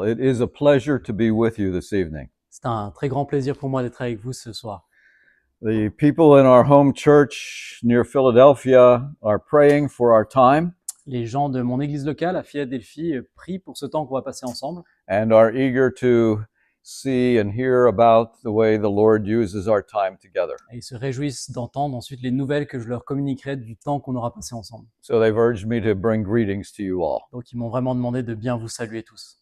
it is a pleasure to be with you this evening. C'est un très grand plaisir pour moi d'être avec vous ce soir. The people in our home church near Philadelphia are praying for our time Les gens de mon église locale à Philadelphie prient pour ce temps qu'on va passer ensemble and are eager to see and hear about the way the Lord uses our time together. et ils se réjouissent d'entendre ensuite les nouvelles que je leur communiquerai du temps qu'on aura passé ensemble. So they've urged me to bring greetings to you all. Donc ils m'ont vraiment demandé de bien vous saluer tous.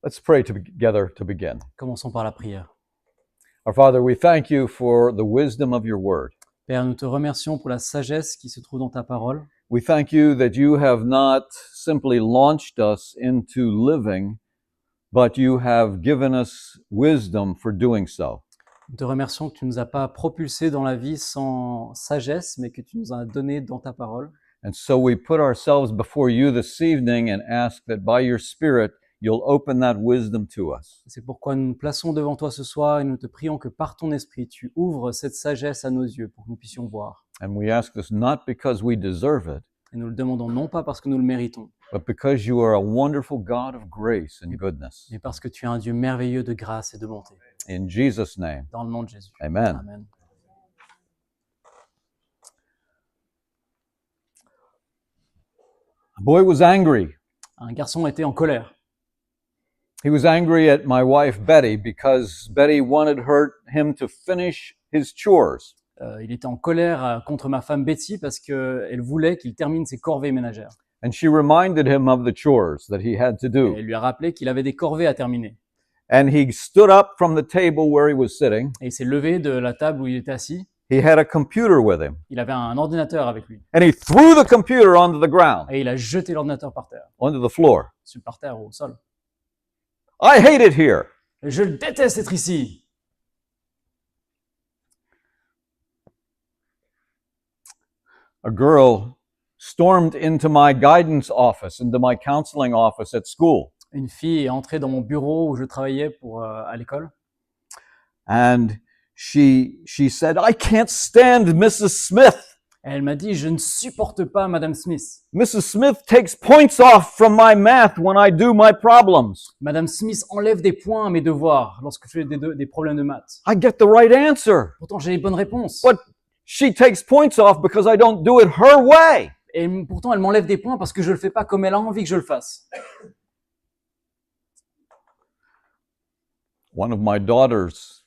Let's pray together to begin. Commençons par la prière. Our Father, we thank you for the wisdom of your word. Père, nous te remercions pour la sagesse qui se trouve dans ta parole. We thank you that you have not simply launched us into living, but you have given us wisdom for doing so. Nous te remercions que tu ne nous as pas propulsés dans la vie sans sagesse, mais que tu nous as donné dans ta parole. And so we put ourselves before you this evening and ask that by your Spirit, you'll open that wisdom to us. C'est pourquoi nous nous plaçons devant toi ce soir et nous te prions que par ton esprit, tu ouvres cette sagesse à nos yeux pour que nous puissions voir. And we ask this not because we deserve it, Et nous le demandons non pas parce que nous le méritons, but because you are a wonderful God of grace and goodness. mais parce que tu es un Dieu merveilleux de grâce et de bonté. In Jesus' name, Dans le nom de Jésus. amen. Amen. A boy was angry. Un garçon était en colère. He was angry at my wife, Betty, because Betty wanted him to finish his chores. Il était en colère contre ma femme Betty parce qu'elle voulait qu'il termine ses corvées ménagères. And she reminded him of the chores that he had to Et do. elle lui a rappelé qu'il avait des corvées à terminer. And he stood up from the table where he was sitting. Et il s'est levé de la table où il était assis. He had a computer with him. Il avait un ordinateur avec lui. And he threw the computer onto the ground, Et il a jeté l'ordinateur par terre, onto the floor. par terre au sol. I hate it here. Et je déteste être ici. A girl stormed into my guidance office, into my counseling office at school. Une fille est entrée dans mon bureau où je travaillais à l'école. And she said, I can't stand Mrs. Smith. Et elle m'a dit, je ne supporte pas Madame Smith. Mrs. Smith takes points off from my math when I do my problems. Madame Smith enlève des points à mes devoirs lorsque je fais des problèmes de maths. I get the right answer, Pourtant, j'ai les bonnes réponses. but she takes points off because I don't do it her way. Et pourtant, elle m'enlève des points parce que je le fais pas comme elle a envie que je le fasse. One of my daughters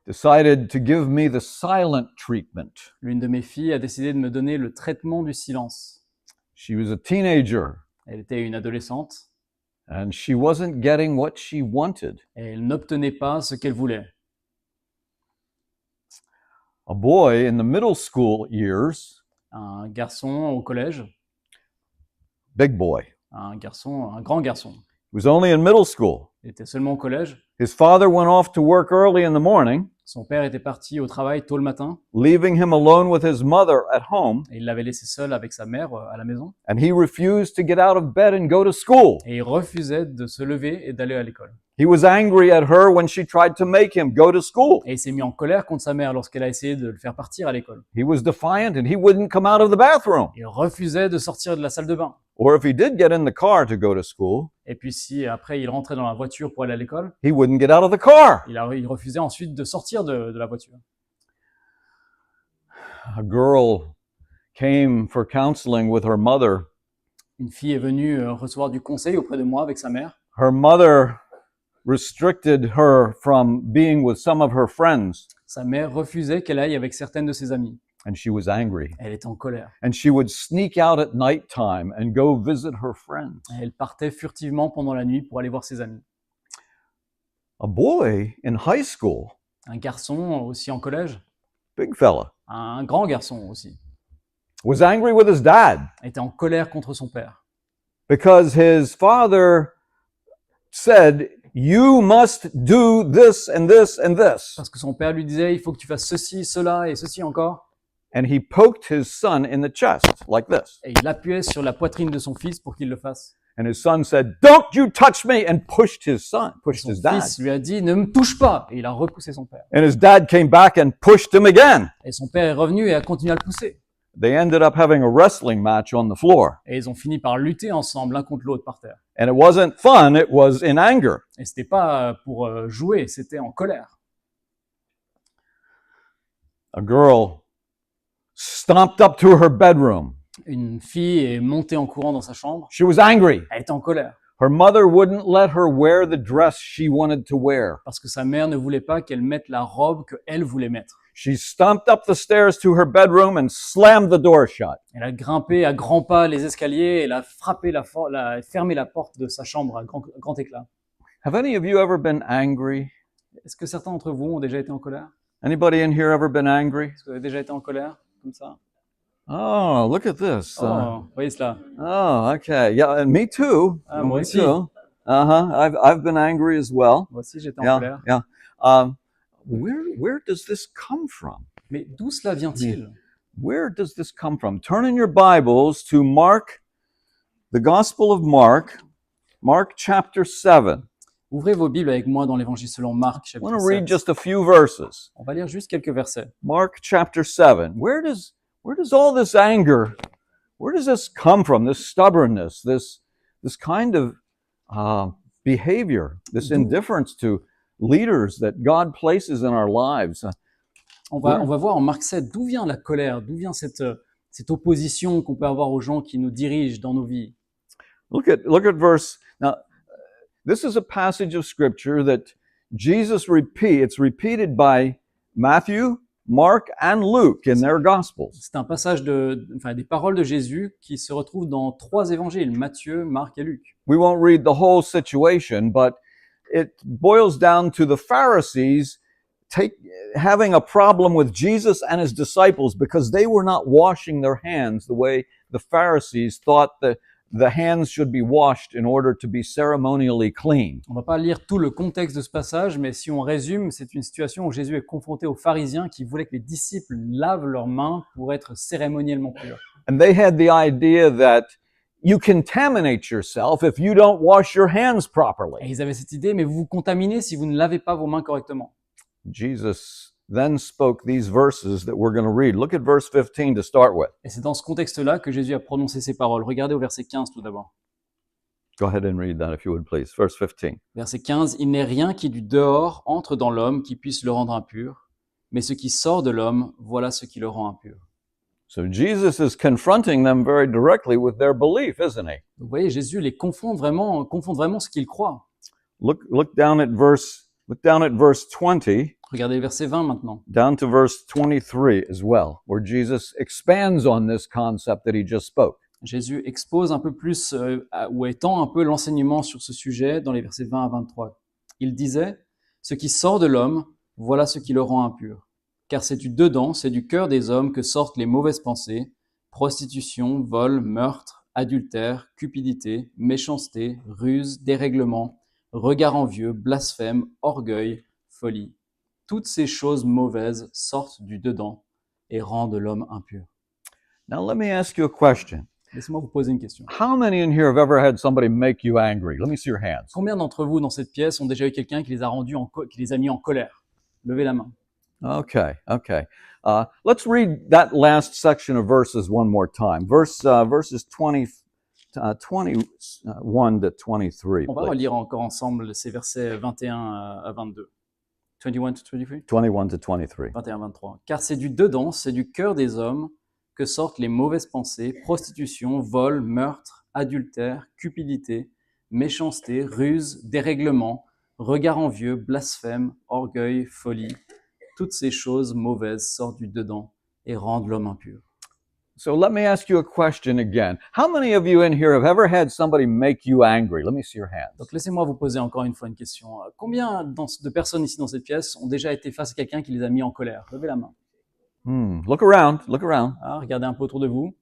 decided to give me the silent treatment. L'une de mes filles a décidé de me donner le traitement du silence. She was a teenager Elle était une adolescente and she wasn't getting what she wanted. et elle n'obtenait pas ce qu'elle voulait. A boy in the middle school years, Un garçon au collège, big boy, un grand garçon. he was only in middle school. Il était seulement au collège. His father went off to work early in the morning, Son père était parti au travail tôt le matin leaving him alone with his mother at home, et il l'avait laissé seul avec sa mère à la maison. and he refused to get out of bed and go to school. Et il refusait de se lever et d'aller à l'école. He was angry at her when she tried to make him go to school. Et il s'est mis en colère contre sa mère lorsqu'elle a essayé de le faire partir à l'école. He was defiant and he wouldn't come out of the bathroom. Il refusait de sortir de la salle de bain. Or if he did get in the car to go to school, Et puis si après il rentrait dans la voiture pour aller à l'école, he wouldn't get out of the car. il refusait ensuite de sortir de la voiture. A girl came for counseling with her mother. Une fille est venue recevoir du conseil auprès de moi avec sa mère. Her mother restricted her from being with some of her friends, Sa mère refusait qu'elle aille avec certaines de ses amies. and she was angry. Elle était en colère. And she would sneak out at nighttime and go visit her friends. Et elle partait furtivement pendant la nuit pour aller voir ses amis. A boy in high school, Un garçon aussi en collège, big fella, un grand garçon aussi, was angry with his dad était en colère contre son père. because his father said, you must do this and this and this. Parce que son père lui disait, il faut que tu fasses ceci, cela et ceci encore. And he poked his son in the chest like this. Et il appuyait sur la poitrine de son fils pour qu'il le fasse. And his son said, don't you touch me, and pushed his Son dad. fils lui a dit, ne me touche pas. Et il a repoussé son père. And his dad came back and pushed him again. Et son père est revenu et a continué à le pousser. they ended up having a wrestling match on the floor. Et ils ont fini par lutter ensemble, l'un contre l'autre par terre. And it wasn't fun, it was in anger. Et c'était pas pour jouer, c'était en colère. A girl stomped up to her bedroom. Une fille est montée en courant dans sa chambre. She was angry. Elle était en colère Her mother wouldn't let her wear the dress she wanted to wear. parce que sa mère ne voulait pas qu'elle mette la robe qu'elle voulait mettre. She stomped up the stairs to her bedroom and slammed the door shut. Elle a grimpé à grands pas les escaliers, elle a frappé fermé la porte de sa chambre à grand éclat. Have any of you ever been angry? Est-ce que certains d'entre vous ont déjà été en colère? Anybody in here ever been angry? Est-ce que vous avez déjà été en colère comme ça? Oh, look at this. Oh, voyez cela. Oh, okay. Yeah, and me too. Ah, moi Me aussi. too. Uh-huh. I've been angry as well. Moi aussi, j'étais en Yeah, colère. yeah. Where does this come from? Mais d'où cela vient-il? Where does this come from? Turn in your Bibles to Mark, the Gospel of Mark, Mark chapter 7. Ouvrez vos Bibles avec moi dans l'Évangile selon Marc, I chapitre want to read 7. just a few verses. On va lire juste quelques versets. Mark chapter 7. Where does all this anger, where does this come from? This stubbornness, this kind of behavior, this indifference to leaders that God places in our lives. On va voir en Marc 7 d'où vient la colère, d'où vient cette opposition qu'on peut avoir aux gens qui nous dirigent dans nos vies. Look at verse. Now, this is a passage of scripture that Jesus it's repeated by Matthew, Mark, and Luke in their Gospels. C'est un passage des paroles de Jésus qui se retrouvent dans 3 évangiles, Matthieu, Marc et Luc. We won't read the whole situation, but it boils down to the Pharisees having a problem with Jesus and his disciples because they were not washing their hands the way the Pharisees thought that the hands should be washed in order to be ceremonially clean. On va pas lire tout le contexte de ce passage, mais si on résume, c'est une situation où Jésus est confronté aux pharisiens qui voulaient que les disciples lavent leurs mains pour être cérémoniellement purs. And they had the idea that you contaminate yourself if you don't wash your hands Et properly. ils avaient cette idée, mais vous vous contaminez si vous ne lavez pas vos mains correctement. Jesus then spoke these verses that we're going to read. Look at verse 15 to start with. Et c'est dans ce contexte-là que Jésus a prononcé ces paroles. Regardez au verset 15 tout d'abord. Go ahead and read that if you would please. Verse 15. Verset 15, « Il n'est rien qui du dehors entre dans l'homme qui puisse le rendre impur, mais ce qui sort de l'homme, voilà ce qui le rend impur. » So Jesus is confronting them very directly with their belief, isn't he? Vous voyez, Jésus les confronte vraiment ce qu'ils croient. Look down at verse 20, Regardez le verset 20 maintenant. down to verse 23 as well, where Jesus expands on this concept that he just spoke. Jésus expose un peu plus ou étend un peu l'enseignement sur ce sujet dans les versets 20 à 23. Il disait « Ce qui sort de l'homme, voilà ce qui le rend impur. Car c'est du dedans, c'est du cœur des hommes que sortent les mauvaises pensées, prostitution, vol, meurtre, adultère, cupidité, méchanceté, ruse, dérèglement, regard envieux, blasphème, orgueil, folie. Toutes ces choses mauvaises sortent du dedans et rendent l'homme impur. » Now let me ask you a question. Laissez-moi vous poser une question. How many in here have ever had somebody make you angry? Let me see your hands. Combien d'entre vous dans cette pièce ont déjà eu quelqu'un qui les a mis en colère? Levez la main. Okay. Let's read that last section of verses one more time. Verses 21 to 23. On va please. relire encore ensemble ces versets 21 à 22. 21 to 23? 21 to 23. 21 à 23. Car c'est du dedans, c'est du cœur des hommes que sortent les mauvaises pensées, prostitution, vol, meurtre, adultère, cupidité, méchanceté, ruse, dérèglement, regard envieux, blasphème, orgueil, folie. Toutes ces choses mauvaises sortent du dedans et rendent l'homme impur. So let me ask you a question again. How many of you in here have ever had somebody make you angry? Let me see your hands. Donc laissez-moi vous poser encore une fois une question. Combien de personnes ici dans cette pièce ont déjà été face à quelqu'un qui les a mis en colère? Levez la main. Look around. Ah, regardez un peu autour de vous.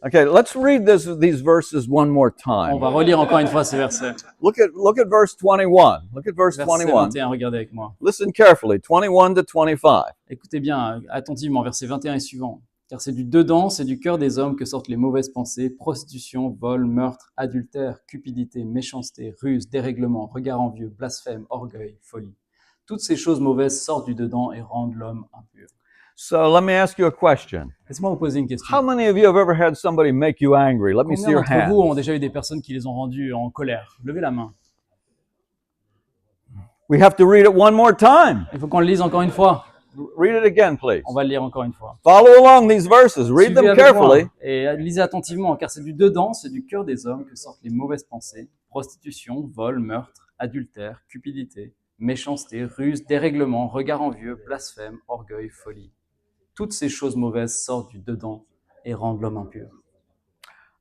Okay, let's read these verses one more On time. va relire encore une fois ces versets. Look at verse 21. Look at verse Verset 21. 21, regardez avec moi. Listen carefully. 21 to 25. Écoutez bien, attentivement, verset 21 et suivant. Car c'est du dedans, c'est du cœur des hommes que sortent les mauvaises pensées, prostitution, vol, meurtre, adultère, cupidité, méchanceté, ruse, dérèglement, regard envieux, blasphème, orgueil, folie. Toutes ces choses mauvaises sortent du dedans et rendent l'homme impur. So let me ask you a question. Laissez-moi vous poser une How question. many of you have ever had somebody make you angry? Let me see Combien your d'entre vous hand. ont déjà eu des personnes qui les ont rendus en colère? Levez la main. We have to read it one more time. Il faut qu'on le lise encore une fois. Read it again, please. On va le lire encore une fois. Follow along these verses. Read Suivez them avec moi carefully. et lisez attentivement, car c'est du dedans, c'est du cœur des hommes que sortent les mauvaises pensées, prostitution, vol, meurtre, adultère, cupidité, méchanceté, ruse, dérèglement, regard envieux, blasphème, orgueil, folie. Toutes ces choses mauvaises sortent du dedans et rendent l'homme impur.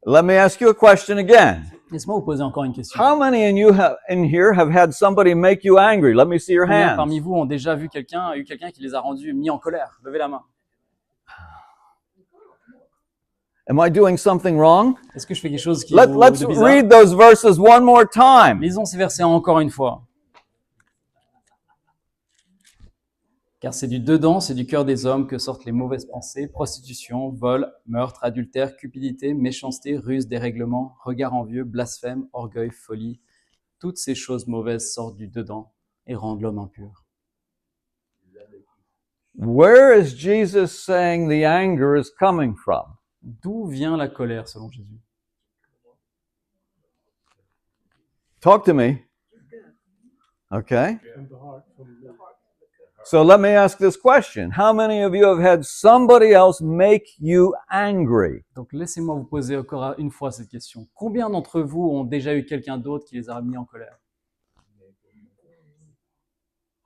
Let me ask you a question again. Laisse-moi vous poser encore une question. How many in here have had somebody make you angry? Let me see your Combien hands. parmi vous ont déjà eu quelqu'un qui les a rendus mis en colère? Levez la main. Am I doing something wrong? Est-ce que je fais quelque chose qui Let's de bizarre? read those verses one more time. Lisons ces versets encore une fois. Car c'est du dedans, c'est du cœur des hommes que sortent les mauvaises pensées, prostitution, vol, meurtre, adultère, cupidité, méchanceté, ruse, dérèglement, regard envieux, blasphème, orgueil, folie. Toutes ces choses mauvaises sortent du dedans et rendent l'homme impur. Where is Jesus saying the anger is coming from? D'où vient la colère selon Jésus? Talk to me. Okay. So let me ask this question. How many of you have had somebody else make you angry? Donc laissez-moi vous poser encore une fois cette question. Combien d'entre vous ont déjà eu quelqu'un d'autre qui les a mis en colère?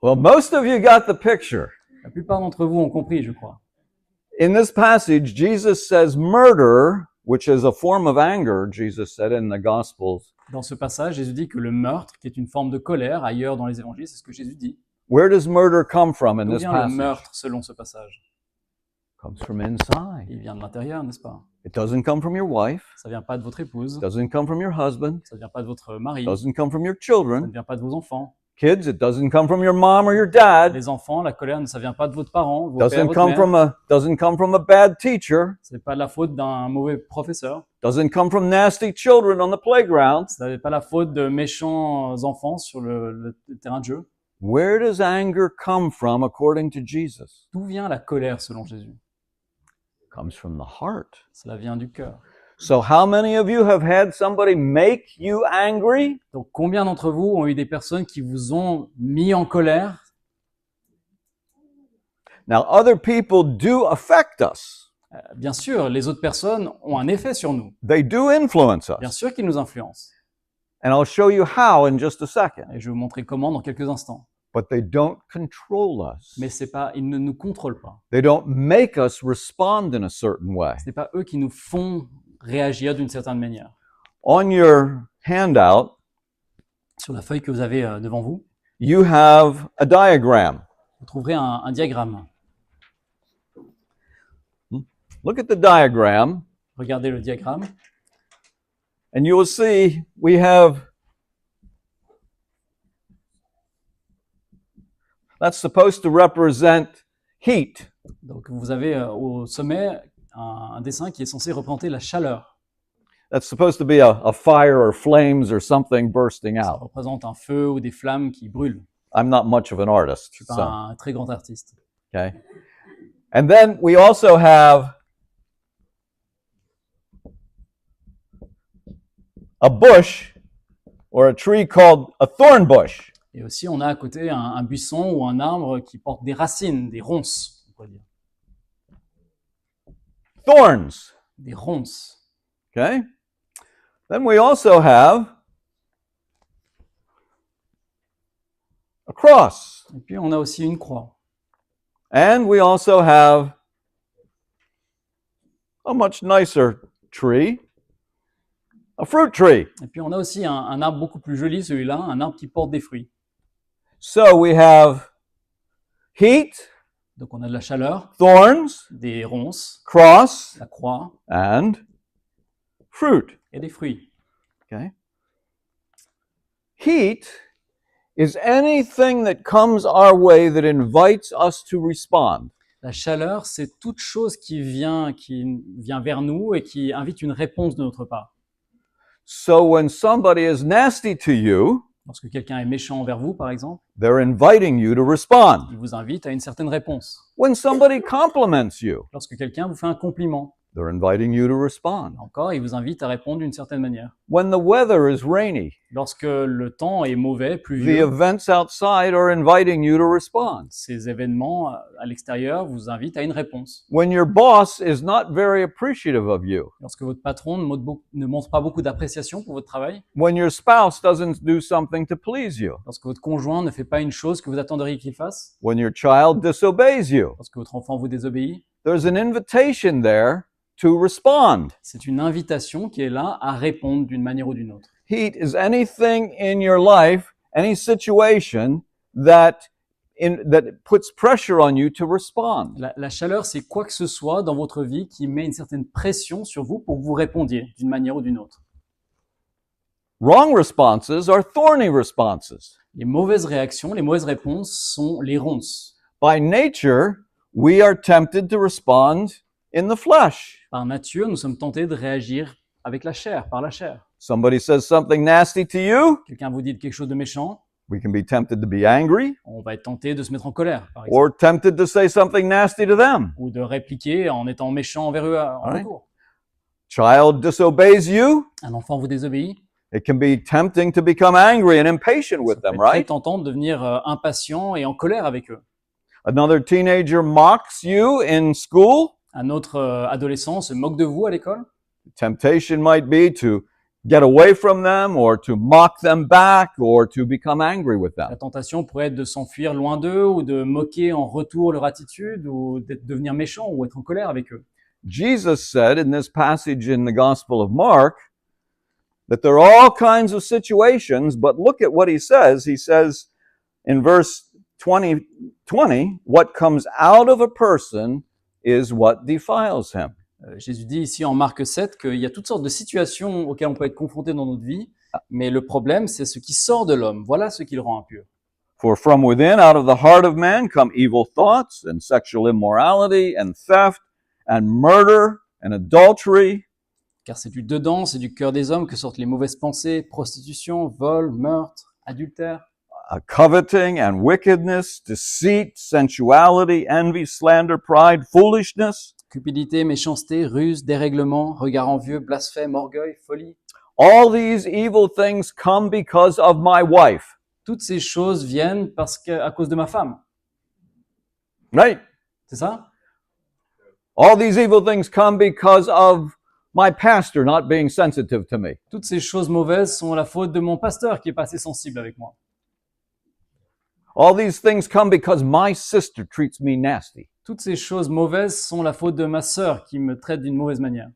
Well, most of you got the picture. La plupart d'entre vous ont compris, je crois. In this passage, Jesus says murder, which is a form of anger, Jesus said in the Gospels. Dans ce passage, Jésus dit que le meurtre, qui est une forme de colère, ailleurs dans les évangiles, c'est ce que Jésus dit. Where does murder come from in D'où this vient le passage? meurtre selon ce passage? It comes from inside. Il vient de l'intérieur, n'est-ce pas? It doesn't come from your wife. Ça vient pas de votre épouse, It doesn't come from your husband. ça vient pas de votre mari, It doesn't come from your ça ne children. vient pas de vos enfants. Kids, it doesn't come from your mom or your dad. Les enfants, la colère, ça vient pas de votre parent, vos pères, Doesn't votre come mère. from a bad teacher. C'est pas de la faute d'un mauvais professeur. Doesn't come from nasty children on the playground. Ce n'est pas la faute de méchants enfants sur le terrain de jeu. Where does anger come from according to Jesus? D'où vient la colère selon Jésus? It comes from the heart. Cela vient du cœur. So how many of you have had somebody make you angry? Donc combien d'entre vous ont eu des personnes qui vous ont mis en colère? Now, other people do affect us. Bien sûr, les autres personnes ont un effet sur nous. They do influence Bien us. sûr qu'ils nous influencent. And I'll show you how in just a second. Et je vais vous montrer comment dans quelques instants. But they don't control us. Mais c'est pas, ils ne nous contrôlent pas. They don't make us respond in a certain way. Ce n'est pas eux qui nous font réagir d'une certaine manière. On your handout, Sur la feuille que vous avez devant vous, you have a diagram. vous trouverez un diagramme. Look at the diagram, Regardez le diagramme. and you will see we have, that's supposed to represent heat. Donc vous avez au sommet un dessin qui est censé représenter la chaleur. That's supposed to be a fire or flames or something bursting Ça out. représente un feu ou des flammes qui brûlent. I'm not much of an artist, Je suis pas so, un très grand artiste. okay. And then we also have a bush or a tree called a thorn bush. Et aussi, on a à côté un buisson ou un arbre qui porte des racines, des ronces, on pourrait dire. Thorns, Des ronces. okay? Then we also have a cross. Et puis, on a aussi une croix. And we also have a much nicer tree, a fruit tree. Et puis, on a aussi un arbre beaucoup plus joli, celui-là, un arbre qui porte des fruits. So we have heat, Donc, on a de la chaleur, thorns, des ronces, cross, la croix and fruit. et des fruits. Okay? Heat is anything that comes our way that invites us to respond. La chaleur, c'est toute chose qui vient vers nous et qui invite une réponse de notre part. So when somebody is nasty to you, Lorsque quelqu'un est méchant envers vous, par exemple, they're inviting you to respond. il vous invite à une certaine réponse. When somebody compliments you, Lorsque quelqu'un vous fait un compliment, they're inviting you to respond. encore, il vous invite à répondre d'une certaine manière. When the weather is rainy, Lorsque le temps est mauvais, the pluvieux, events outside are inviting you to respond. ces événements à l'extérieur vous invitent à une réponse. When your boss is not very appreciative of you, Lorsque votre patron ne montre pas beaucoup d'appréciation pour votre travail, when your spouse doesn't do something to please you, lorsque votre conjoint ne fait pas une chose que vous attendriez qu'il fasse, when your child disobeys you, lorsque votre enfant vous désobéit, there's an invitation there to respond. c'est une invitation qui est là à répondre d'une manière ou d'une autre. Heat is anything in your life, any situation that puts pressure on you to respond. La chaleur, c'est quoi que ce soit dans votre vie qui met une certaine pression sur vous pour que vous répondiez d'une manière ou d'une autre. Wrong responses are thorny responses. Les mauvaises réactions, les mauvaises réponses sont les ronces. By nature, we are tempted to respond in the flesh. Par nature, nous sommes tentés de réagir avec la chair, par la chair. Somebody says something nasty to you, Quelqu'un vous dit quelque chose de méchant, we can be tempted to be angry on va être tenté de se mettre en colère, par exemple, or tempted to say something nasty to them. ou de répliquer en étant méchant envers eux en Ouais. retour. Child disobeys you, Un enfant vous désobéit, it can be tempting to become angry and impatient with ça peut them, être très right? tentant de devenir impatient et en colère avec eux. Another teenager mocks you in school. Un autre adolescent se moque de vous à l'école. Temptation might be to get away from them or to mock them back or to become angry with La them. tentation pourrait être de s'enfuir loin d'eux ou de moquer en retour leur attitude ou de devenir méchant ou être en colère avec eux. Jesus said in this passage in the Gospel of Mark that there are all kinds of situations, but look at what he says. He says in verse 20, what comes out of a person is what defiles him. Jésus dit ici en Marc 7 qu'il y a toutes sortes de situations auxquelles on peut être confronté dans notre vie, mais le problème, c'est ce qui sort de l'homme. Voilà ce qui le rend impur. For from within, out of the heart of man, come evil thoughts and sexual immorality and theft and murder and adultery. Car c'est du dedans, c'est du cœur des hommes que sortent les mauvaises pensées, prostitution, vol, meurtre, adultère, Coveting and wickedness, deceit, sensuality, envy, slander, pride, foolishness. cupidité, méchanceté, ruse, dérèglement, regard envieux, blasphème, orgueil, folie. All these evil things come because of my wife. Toutes ces choses viennent à cause de ma femme. Right? C'est ça? All these evil things come because of my pastor not being sensitive to me. Toutes ces choses mauvaises sont la faute de mon pasteur qui est pas assez sensible avec moi. All these things come because my sister treats me nasty. Toutes ces choses mauvaises sont la faute de ma sœur qui me traite d'une mauvaise manière.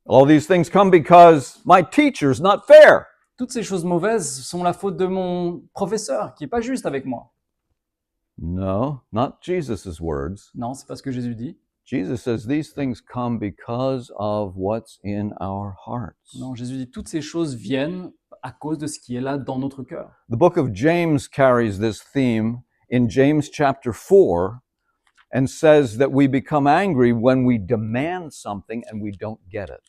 All these things come because my teacher's not fair. Toutes ces choses mauvaises sont la faute de mon professeur qui est pas juste avec moi. No, not Jesus' words. Non, c'est pas ce que Jésus dit. Jesus says these things come because of what's in our hearts. Non, Jésus dit toutes ces choses viennent à cause de ce qui est là dans notre cœur. The book of James carries this theme in James chapter 4 and says that we become angry when we demand something and we don't get it.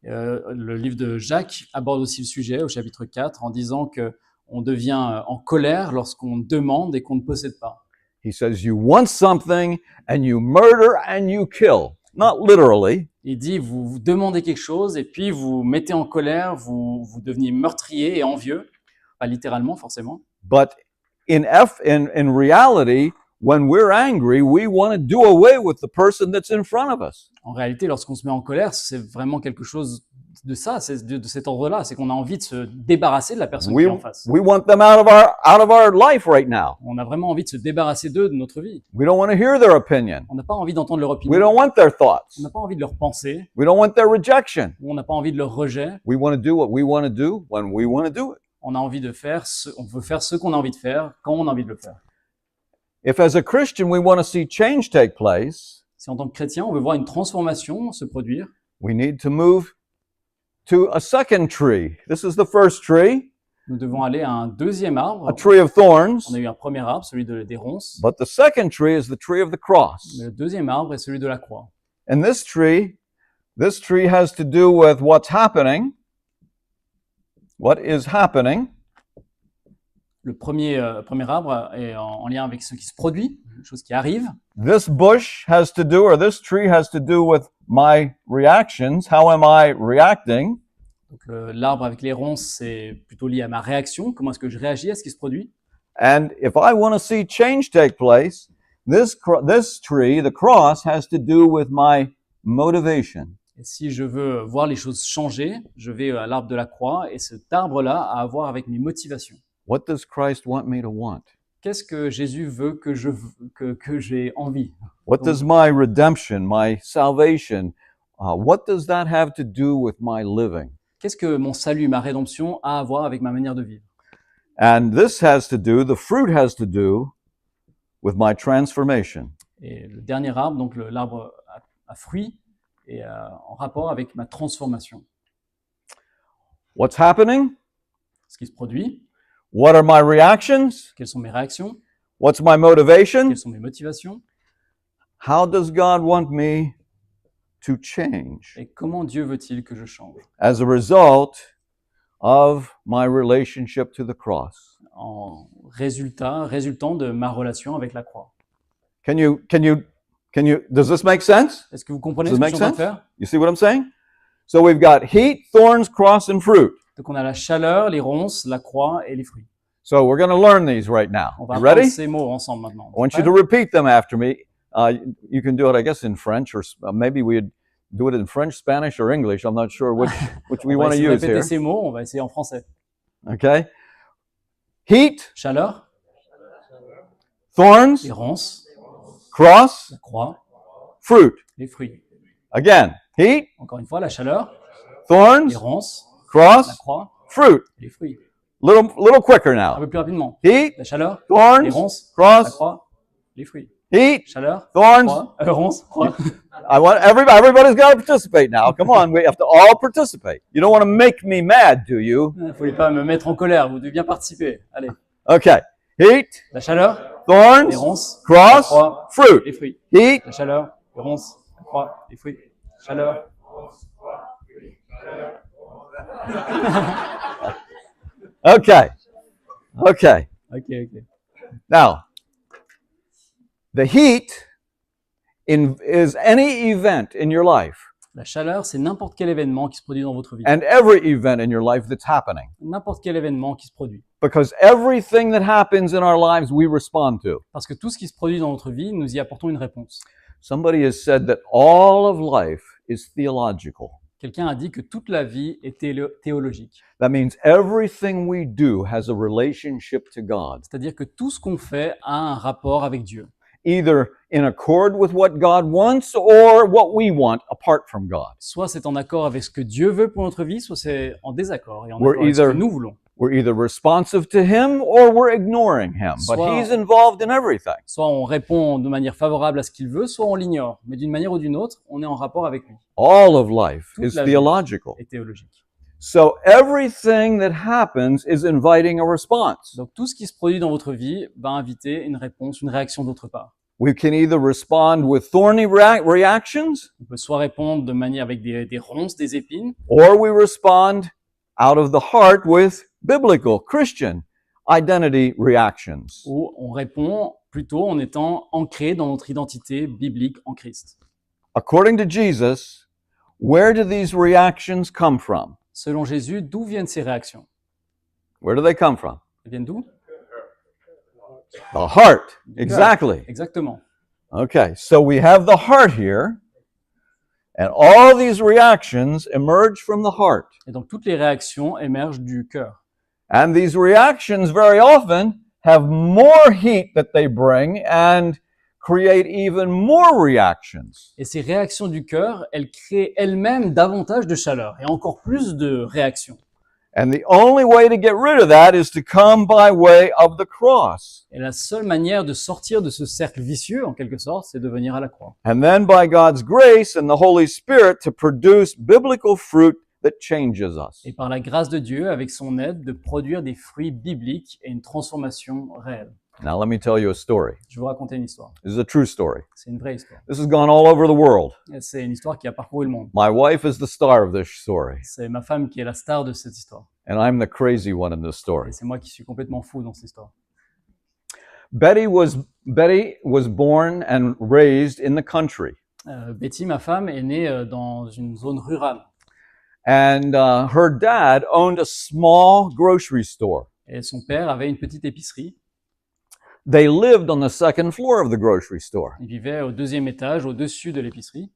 Le livre de Jacques aborde aussi le sujet au chapitre 4 en disant que on devient en colère lorsqu'on demande et qu'on ne possède pas. He says you want something and you murder and you kill. Not literally, Il dit vous demandez quelque chose et puis vous mettez en colère, vous devenez meurtrier et envieux, pas littéralement forcément. but in reality, when we're angry, we want to do away with the person that's in front of us. En réalité, lorsqu'on se met en colère, c'est vraiment quelque chose de ça, c'est de cet ordre-là, c'est qu'on a envie de se débarrasser de la personne qui est en face. We want them out of our life right now. On a vraiment envie de se débarrasser d'eux, de notre vie. We don't want to hear their opinion. On n'a pas envie d'entendre leur We opinion. don't want their thoughts. On n'a pas envie de leur pensée. We don't want their rejection. On n'a pas envie de leur rejet. We want to do what we want to do when we want to do it. On a envie de faire on veut faire ce qu'on a envie de faire quand on a envie de le faire. If as a Christian we want to see change take place, Si en tant que chrétien, on veut voir une transformation se produire, we need to move to a second tree. This is the first tree, nous devons aller à un deuxième arbre. a tree of thorns, On a eu un premier arbre, celui des ronces. but the second tree is the tree of the cross. Mais le deuxième arbre est celui de la croix. And this tree has to do with what's happening, what is happening premier arbre est en lien avec ce qui se produit, une chose qui arrive. This bush has to do, or this tree has to do with my reactions. How am I reacting? Donc l'arbre avec les ronces, c'est plutôt lié à ma réaction, comment est-ce que je réagis à ce qui se produit. And if I want to see change take place, this tree, the cross, has to do with my motivation. Et si je veux voir les choses changer, je vais à l'arbre de la croix, et cet arbre-là a à voir avec mes motivations. What does Christ want me to want? Qu'est-ce que Jésus veut que j'ai envie? What does my redemption, my salvation, what does that have to do with my living? Qu'est-ce que mon salut, ma rédemption a à voir avec ma manière de vivre? And this has to do, the fruit has to do with my transformation. Et le dernier arbre, donc l'arbre à fruits, est en rapport avec ma transformation. What's happening? Ce qui se produit, What are my reactions? quelles sont mes réactions, What's my motivation? quelles sont mes motivations, How does God want me to change et comment Dieu veut-il que je change as a result of my relationship to the cross? en résultant de ma relation avec la croix. Does this make sense? Est-ce que vous comprenez Does ce it que je make suis en train de sense? faire? You see what I'm saying? So we've got heat, thorns, cross, and fruit. Donc on a la chaleur, les ronces, la croix et les fruits. So we're going to learn these right now. On va You apprendre ready? ces mots ensemble maintenant. I want you to repeat them after me. You can do it, I guess, in French, or maybe we'd do it in French, Spanish, or English. I'm not sure which we On va want to essayer de use répéter here. ces mots, on va essayer en français. Okay? Heat, Chaleur, thorns, les ronces, cross, la croix, fruit. les fruits. Again, heat, Encore une fois, la chaleur, les thorns, ronces, la cross, croix, fruit. les fruits. Little quicker Un now. peu plus rapidement. Heat, La chaleur, les thorns, ronces, la cross, croix, les fruits. heat, Chaleur, thorns. croix, ronces, croix. I want everybody's got to participate now. Come on, we have to all participate. You don't want to make me mad, do you? Il ne faut pas me mettre en colère, vous devez bien participer. Allez. Okay. Heat, La chaleur, les thorns, ronces, la cross, croix, fruit. les fruits. Heat, La chaleur, les ronces, la croix, les fruits. Chaleur. okay. Okay. Ok. Now, the heat is any event in your life La chaleur, c'est n'importe quel événement qui se produit dans votre vie. and every event in your life that's happening. N'importe quel événement qui se produit. Because everything that happens in our lives, we respond to. Parce que tout ce qui se produit dans notre vie, nous y apportons une réponse. Somebody has said that all of life is theological. Quelqu'un a dit que toute la vie est théologique. That means everything we do has a relationship to God, C'est-à-dire que tout ce qu'on fait a un rapport avec Dieu. either in accord with what God wants or what we want apart from God. Soit c'est en accord avec ce que Dieu veut pour notre vie, soit c'est en désaccord et en We're accord avec ce que either- nous voulons. We're either responsive to Him or we're ignoring Him, but Soit- He's involved in everything. Soit on répond de manière favorable à ce qu'il veut, soit on l'ignore. Mais d'une manière ou d'une autre, on est en rapport avec lui All of life Toute is la vie. theological. et théologique. So everything that happens is inviting a response. Donc tout ce qui se produit dans votre vie va inviter une réponse, une réaction d'autre part. We can either respond with thorny reactions On peut soit répondre de manière avec des ronces, des épines, or we respond out of the heart with biblical, Christian identity reactions. ou on répond plutôt en étant ancré dans notre identité biblique en Christ. According to Jesus, where do these reactions come from? Selon Jésus, d'où viennent ces réactions? Where do they come from? Elles viennent d'où? The heart. Exactly. Exactement. Okay, so we have the heart here, and all these reactions emerge from the heart. Et donc toutes les réactions émergent du cœur. And these reactions very often have more heat that they bring and create even more reactions. Et ces réactions du cœur, elles créent elles-mêmes davantage de chaleur et encore plus de réactions. And the only way to get rid of that is to come by way of the cross. Et la seule manière de sortir de ce cercle vicieux, en quelque sorte, c'est de venir à la croix. And then by God's grace and the Holy Spirit to produce biblical fruit that changes us. Et par la grâce de Dieu, avec son aide, de produire des fruits bibliques et une transformation réelle. Now let me tell you a story. Je vais vous raconter une histoire. This is a true story. C'est une vraie histoire. This has gone all over the world. Et c'est une histoire qui a parcouru le monde. My wife is the star of this story. C'est ma femme qui est la star de cette histoire. and I'm the crazy one in this Et story. c'est moi qui suis complètement fou dans cette histoire. Betty was born and raised in the country, Betty, ma femme, est née dans une zone rurale. and her dad owned a small grocery store. Et son père avait une petite épicerie. They lived on the second floor of the grocery store. Il vivait au 2e étage, au-dessus de l'épicerie.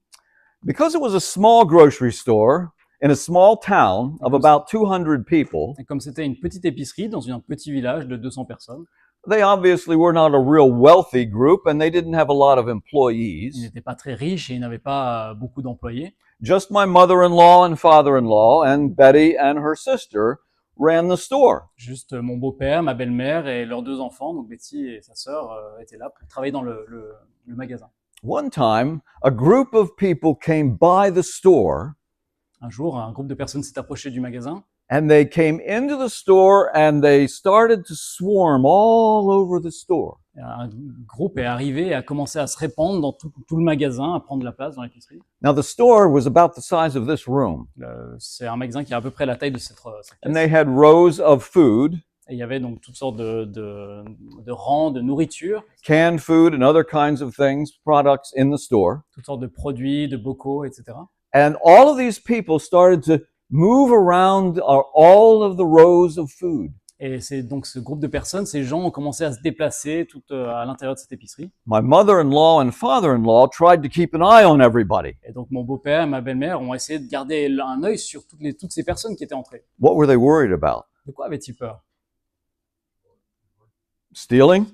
Because it was a small grocery store in a small town of about 200 people, Et comme c'était une petite épicerie dans un petit village de 200 personnes, they obviously were not a real wealthy group, and they didn't have a lot of ils employees. n'étaient pas très riches et ils n'avaient pas beaucoup d'employés. Just my mother-in-law and father-in-law and Betty and her sister ran the store. Juste mon beau-père, ma belle-mère et leurs 2 enfants, donc Betty et sa sœur, étaient là pour travailler dans le magasin. One time, a group of people came by the store, Un jour, un groupe de personnes s'est approché du magasin and they came into the store and they started to swarm all over the store. et un groupe est arrivé et a commencé à se répandre dans tout le magasin, à prendre la place dans l'épicerie. Now, the store was about the size of this room, C'est un magasin qui a à peu près la taille de cette and pièce. they had rows of food, Et il y avait donc toutes sortes de rangs de nourriture, canned food and other kinds of things, products in the store. toutes sortes de produits, de bocaux, etc. And all of these people started to move around all of the rows of food. Et c'est donc ce groupe de personnes, ces gens ont commencé à se déplacer tout à l'intérieur de cette épicerie. My mother-in-law and father-in-law tried to keep an eye on everybody. Et donc mon beau-père et ma belle-mère ont essayé de garder un œil sur toutes ces personnes qui étaient entrées. What were they worried about? De quoi avaient-ils peur? Stealing?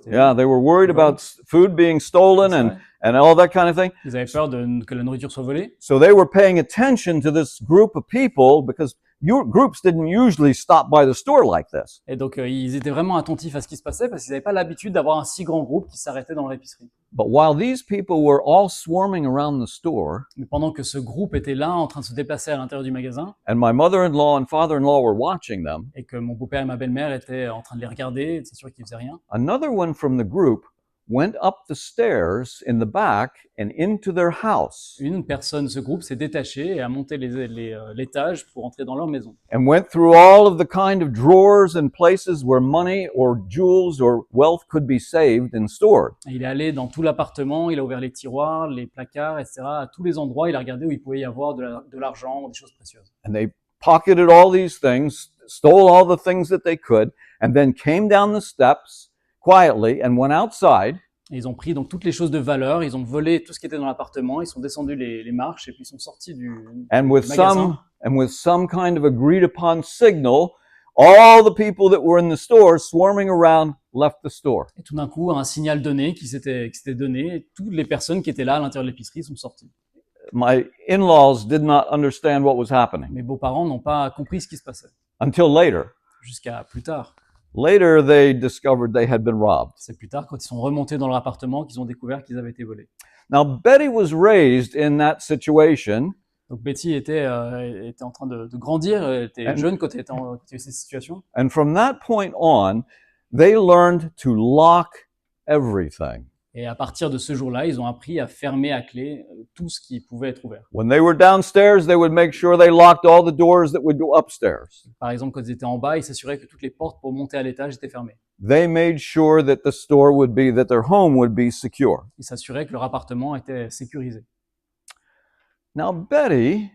Yeah, they were worried about food being stolen and all that kind of thing. Ils avaient peur que la nourriture soit volée. So they were paying attention to this group of people because groups didn't usually stop by the store like this. Et donc ils étaient vraiment attentifs à ce qui se passait parce qu'ils n'avaient pas l'habitude d'avoir un si grand groupe qui s'arrêtait dans l'épicerie. But while these people were all swarming around the store, Mais pendant que ce groupe était là en train de se déplacer à l'intérieur du magasin and my mother-in-law and father-in-law were watching them, et que mon beau-père et ma belle-mère étaient en train de les regarder et de s'assurer qu'ils faisaient rien, another one from the group went up the stairs in the back and into their house une personne de ce groupe s'est détachée et a monté l'étage pour entrer dans leur maison. and went through all of the kind of drawers and places where money or jewels or wealth could be saved and stored. Et il est allé dans tout l'appartement, il a ouvert les tiroirs, les placards, etc. À tous les endroits, il a regardé où il pouvait y avoir de l'argent, des choses précieuses. And they pocketed all these things, stole all the things that they could, and then came down the steps quietly and went outside. Et ils ont pris donc toutes les choses de valeur, ils ont volé tout ce qui était dans l'appartement, ils sont descendus les marches et puis ils sont sortis du And with magasin. some kind of agreed upon signal, all the people that were in the store swarming around left the store. Et tout d'un coup, un signal donné qui s'était donné, et toutes les personnes qui étaient là à l'intérieur de l'épicerie sont sorties. My in-laws did not understand what was happening Mes beaux-parents n'ont pas compris ce qui se passait until later. jusqu'à plus tard. Later, they discovered they had been robbed. C'est plus tard, quand ils sont remontés dans leur appartement, qu'ils ont découvert qu'ils avaient été volés. Now, Betty was raised in that situation, Donc Betty était en train de grandir, elle était And- jeune quand elle était dans cette situation. and from that point on, they learned to lock everything. Et à partir de ce jour-là, ils ont appris à fermer à clé tout ce qui pouvait être ouvert. When they were downstairs, they would make sure they locked all the doors that would go upstairs. Par exemple, quand ils étaient en bas, ils s'assuraient que toutes les portes pour monter à l'étage étaient fermées. They made sure that that their home would be secure. Ils s'assuraient que leur appartement était sécurisé. Now, Betty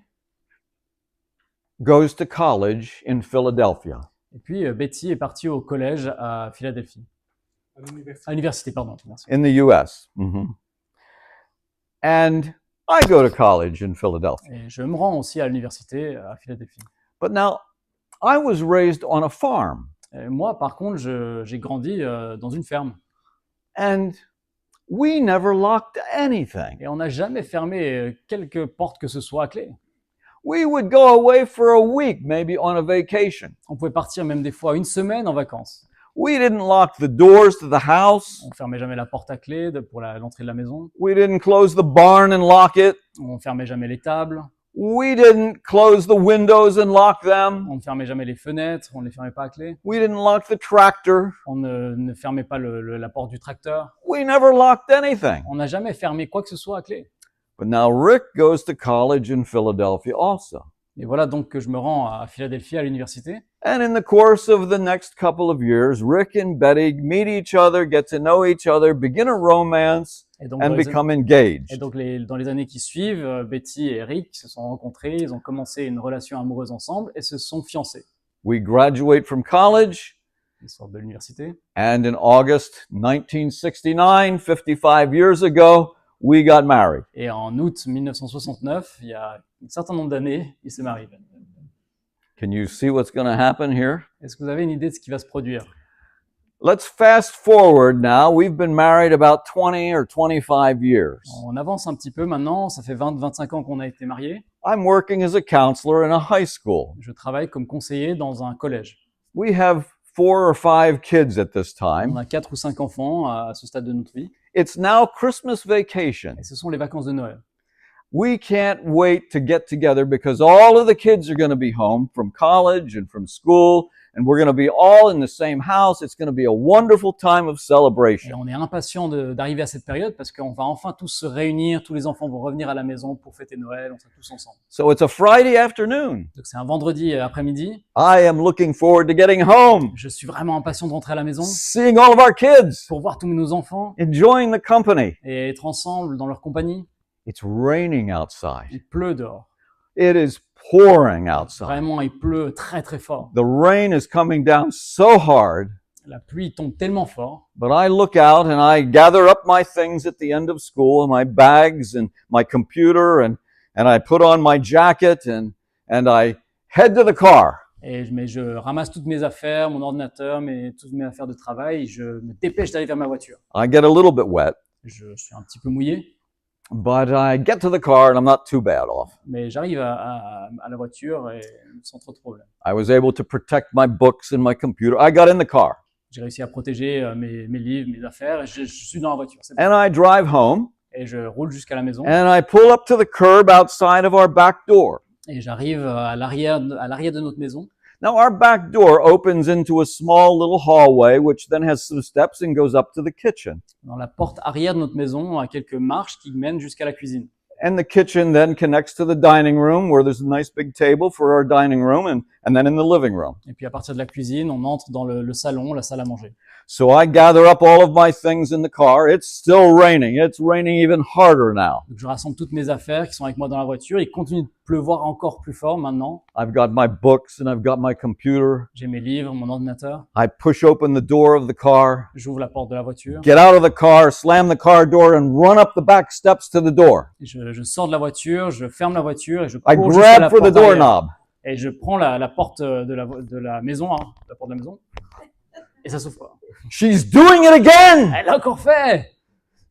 goes to college in Philadelphia. Et puis Betty est partie au collège à Philadelphie. À l'université, pardon. Merci. In the U.S. And I go to college in Philadelphia. Et je me rends aussi à l'université à Philadelphie. But now, I was raised on a farm, Et moi, par contre, j'ai grandi dans une ferme. and we never locked anything. Et on n'a jamais fermé quelque porte que ce soit à clé. We would go away for a week, maybe on a vacation. On pouvait partir même des fois une semaine en vacances. We didn't lock the doors to the house. On fermait jamais la porte à clé pour l'entrée de la maison. We didn't close the barn and lock it. On fermait jamais les tables. We didn't close the windows and lock them. On ne fermait jamais les fenêtres. On ne les fermait pas à clé. We didn't lock the tractor. On ne fermait pas la porte du tracteur. We never locked anything. On n'a jamais fermé quoi que ce soit à clé. But now Rick goes to college in Philadelphia also. Et voilà donc que je me rends à Philadelphie à l'université. And in the course of the next couple of years, Rick and Betty meet each other, get to know each other, begin a romance, Et donc, and dans les, become engaged. et donc dans les années qui suivent, Betty et Rick se sont rencontrés, ils ont commencé une relation amoureuse ensemble et se sont fiancés. We graduate from college, Ils sortent de l'université. and in August 1969, 55 years ago, we got married. Et en août 1969, il y a un certain nombre d'années, ils se marient. Can you see what's going to happen here? Est-ce que vous avez une idée de ce qui va se produire? Let's fast forward now. We've been married about 20 or 25 years. On avance un petit peu maintenant, ça fait 20-25 ans qu'on a été mariés. I'm working as a counselor in a high school. Je travaille comme conseiller dans un collège. We have 4 or 5 kids at this On time. a 4 ou 5 enfants à ce stade de notre vie. It's now Christmas vacation. Et ce sont les vacances de Noël. We can't wait to get together because all of the kids are going to be home from college and from school, and we're going to be all in the same house. It's going to be a wonderful time of Et celebration. on est impatient d'arriver à cette période parce qu'on va enfin tous se réunir, tous les enfants vont revenir à la maison pour fêter Noël, on sera tous ensemble. So it's a Friday afternoon. Donc c'est un vendredi après-midi. I am looking forward to getting home, Je suis vraiment impatient de rentrer à la maison seeing all of our kids, pour voir tous nos enfants enjoying the company. et être ensemble dans leur compagnie. It's raining outside. Il pleut dehors. It is pouring outside. Vraiment, il pleut très très fort. The rain is coming down so hard, La pluie tombe tellement fort. but I look out and I gather up my things at the end of school, my bags and my computer, and I put on my jacket and I head to the car. Mais je ramasse toutes mes affaires, mon ordinateur, toutes mes affaires de travail. Et je me dépêche d'aller vers ma voiture. I get a little bit wet, Je suis un petit peu mouillé, but I get to the car and I'm not too bad off. mais j'arrive à la voiture et sans trop de problème. I was able to protect my books and my computer. I got in the car J'ai réussi à protéger mes livres, mes affaires, et je suis dans la voiture. C'est bon. and I drive home Et je roule jusqu'à la maison, and I pull up to the curb outside of our back door. et j'arrive à l'arrière de notre maison. Now, our back door opens into a small little hallway, which then has some steps and goes up to the kitchen. Dans la porte arrière de notre maison, à quelques marches qui mènent jusqu'à la cuisine. And the kitchen then connects to the dining room, where there's a nice big table for our dining room, and then in the living room. Et puis à partir de la cuisine, on entre dans le salon, la salle à manger. So I gather up all of my things in the car. It's still raining. It's raining even harder now. Donc je rassemble toutes mes affaires qui sont avec moi dans la voiture. Il continue de pleuvoir encore plus fort maintenant. I've got my books and I've got my computer. J'ai mes livres, mon ordinateur. I push open the door of the car, J'ouvre la porte de la voiture. get out of the car, slam the car door, and run up the back steps to the door. Et je sors de la voiture, je ferme la voiture et je I cours jusqu'à grab la for the porte arrière. doorknob. Et je prends la porte de la maison, la porte de la maison. Et ça s'ouvre pas. She's doing it again. Elle l'a encore fait.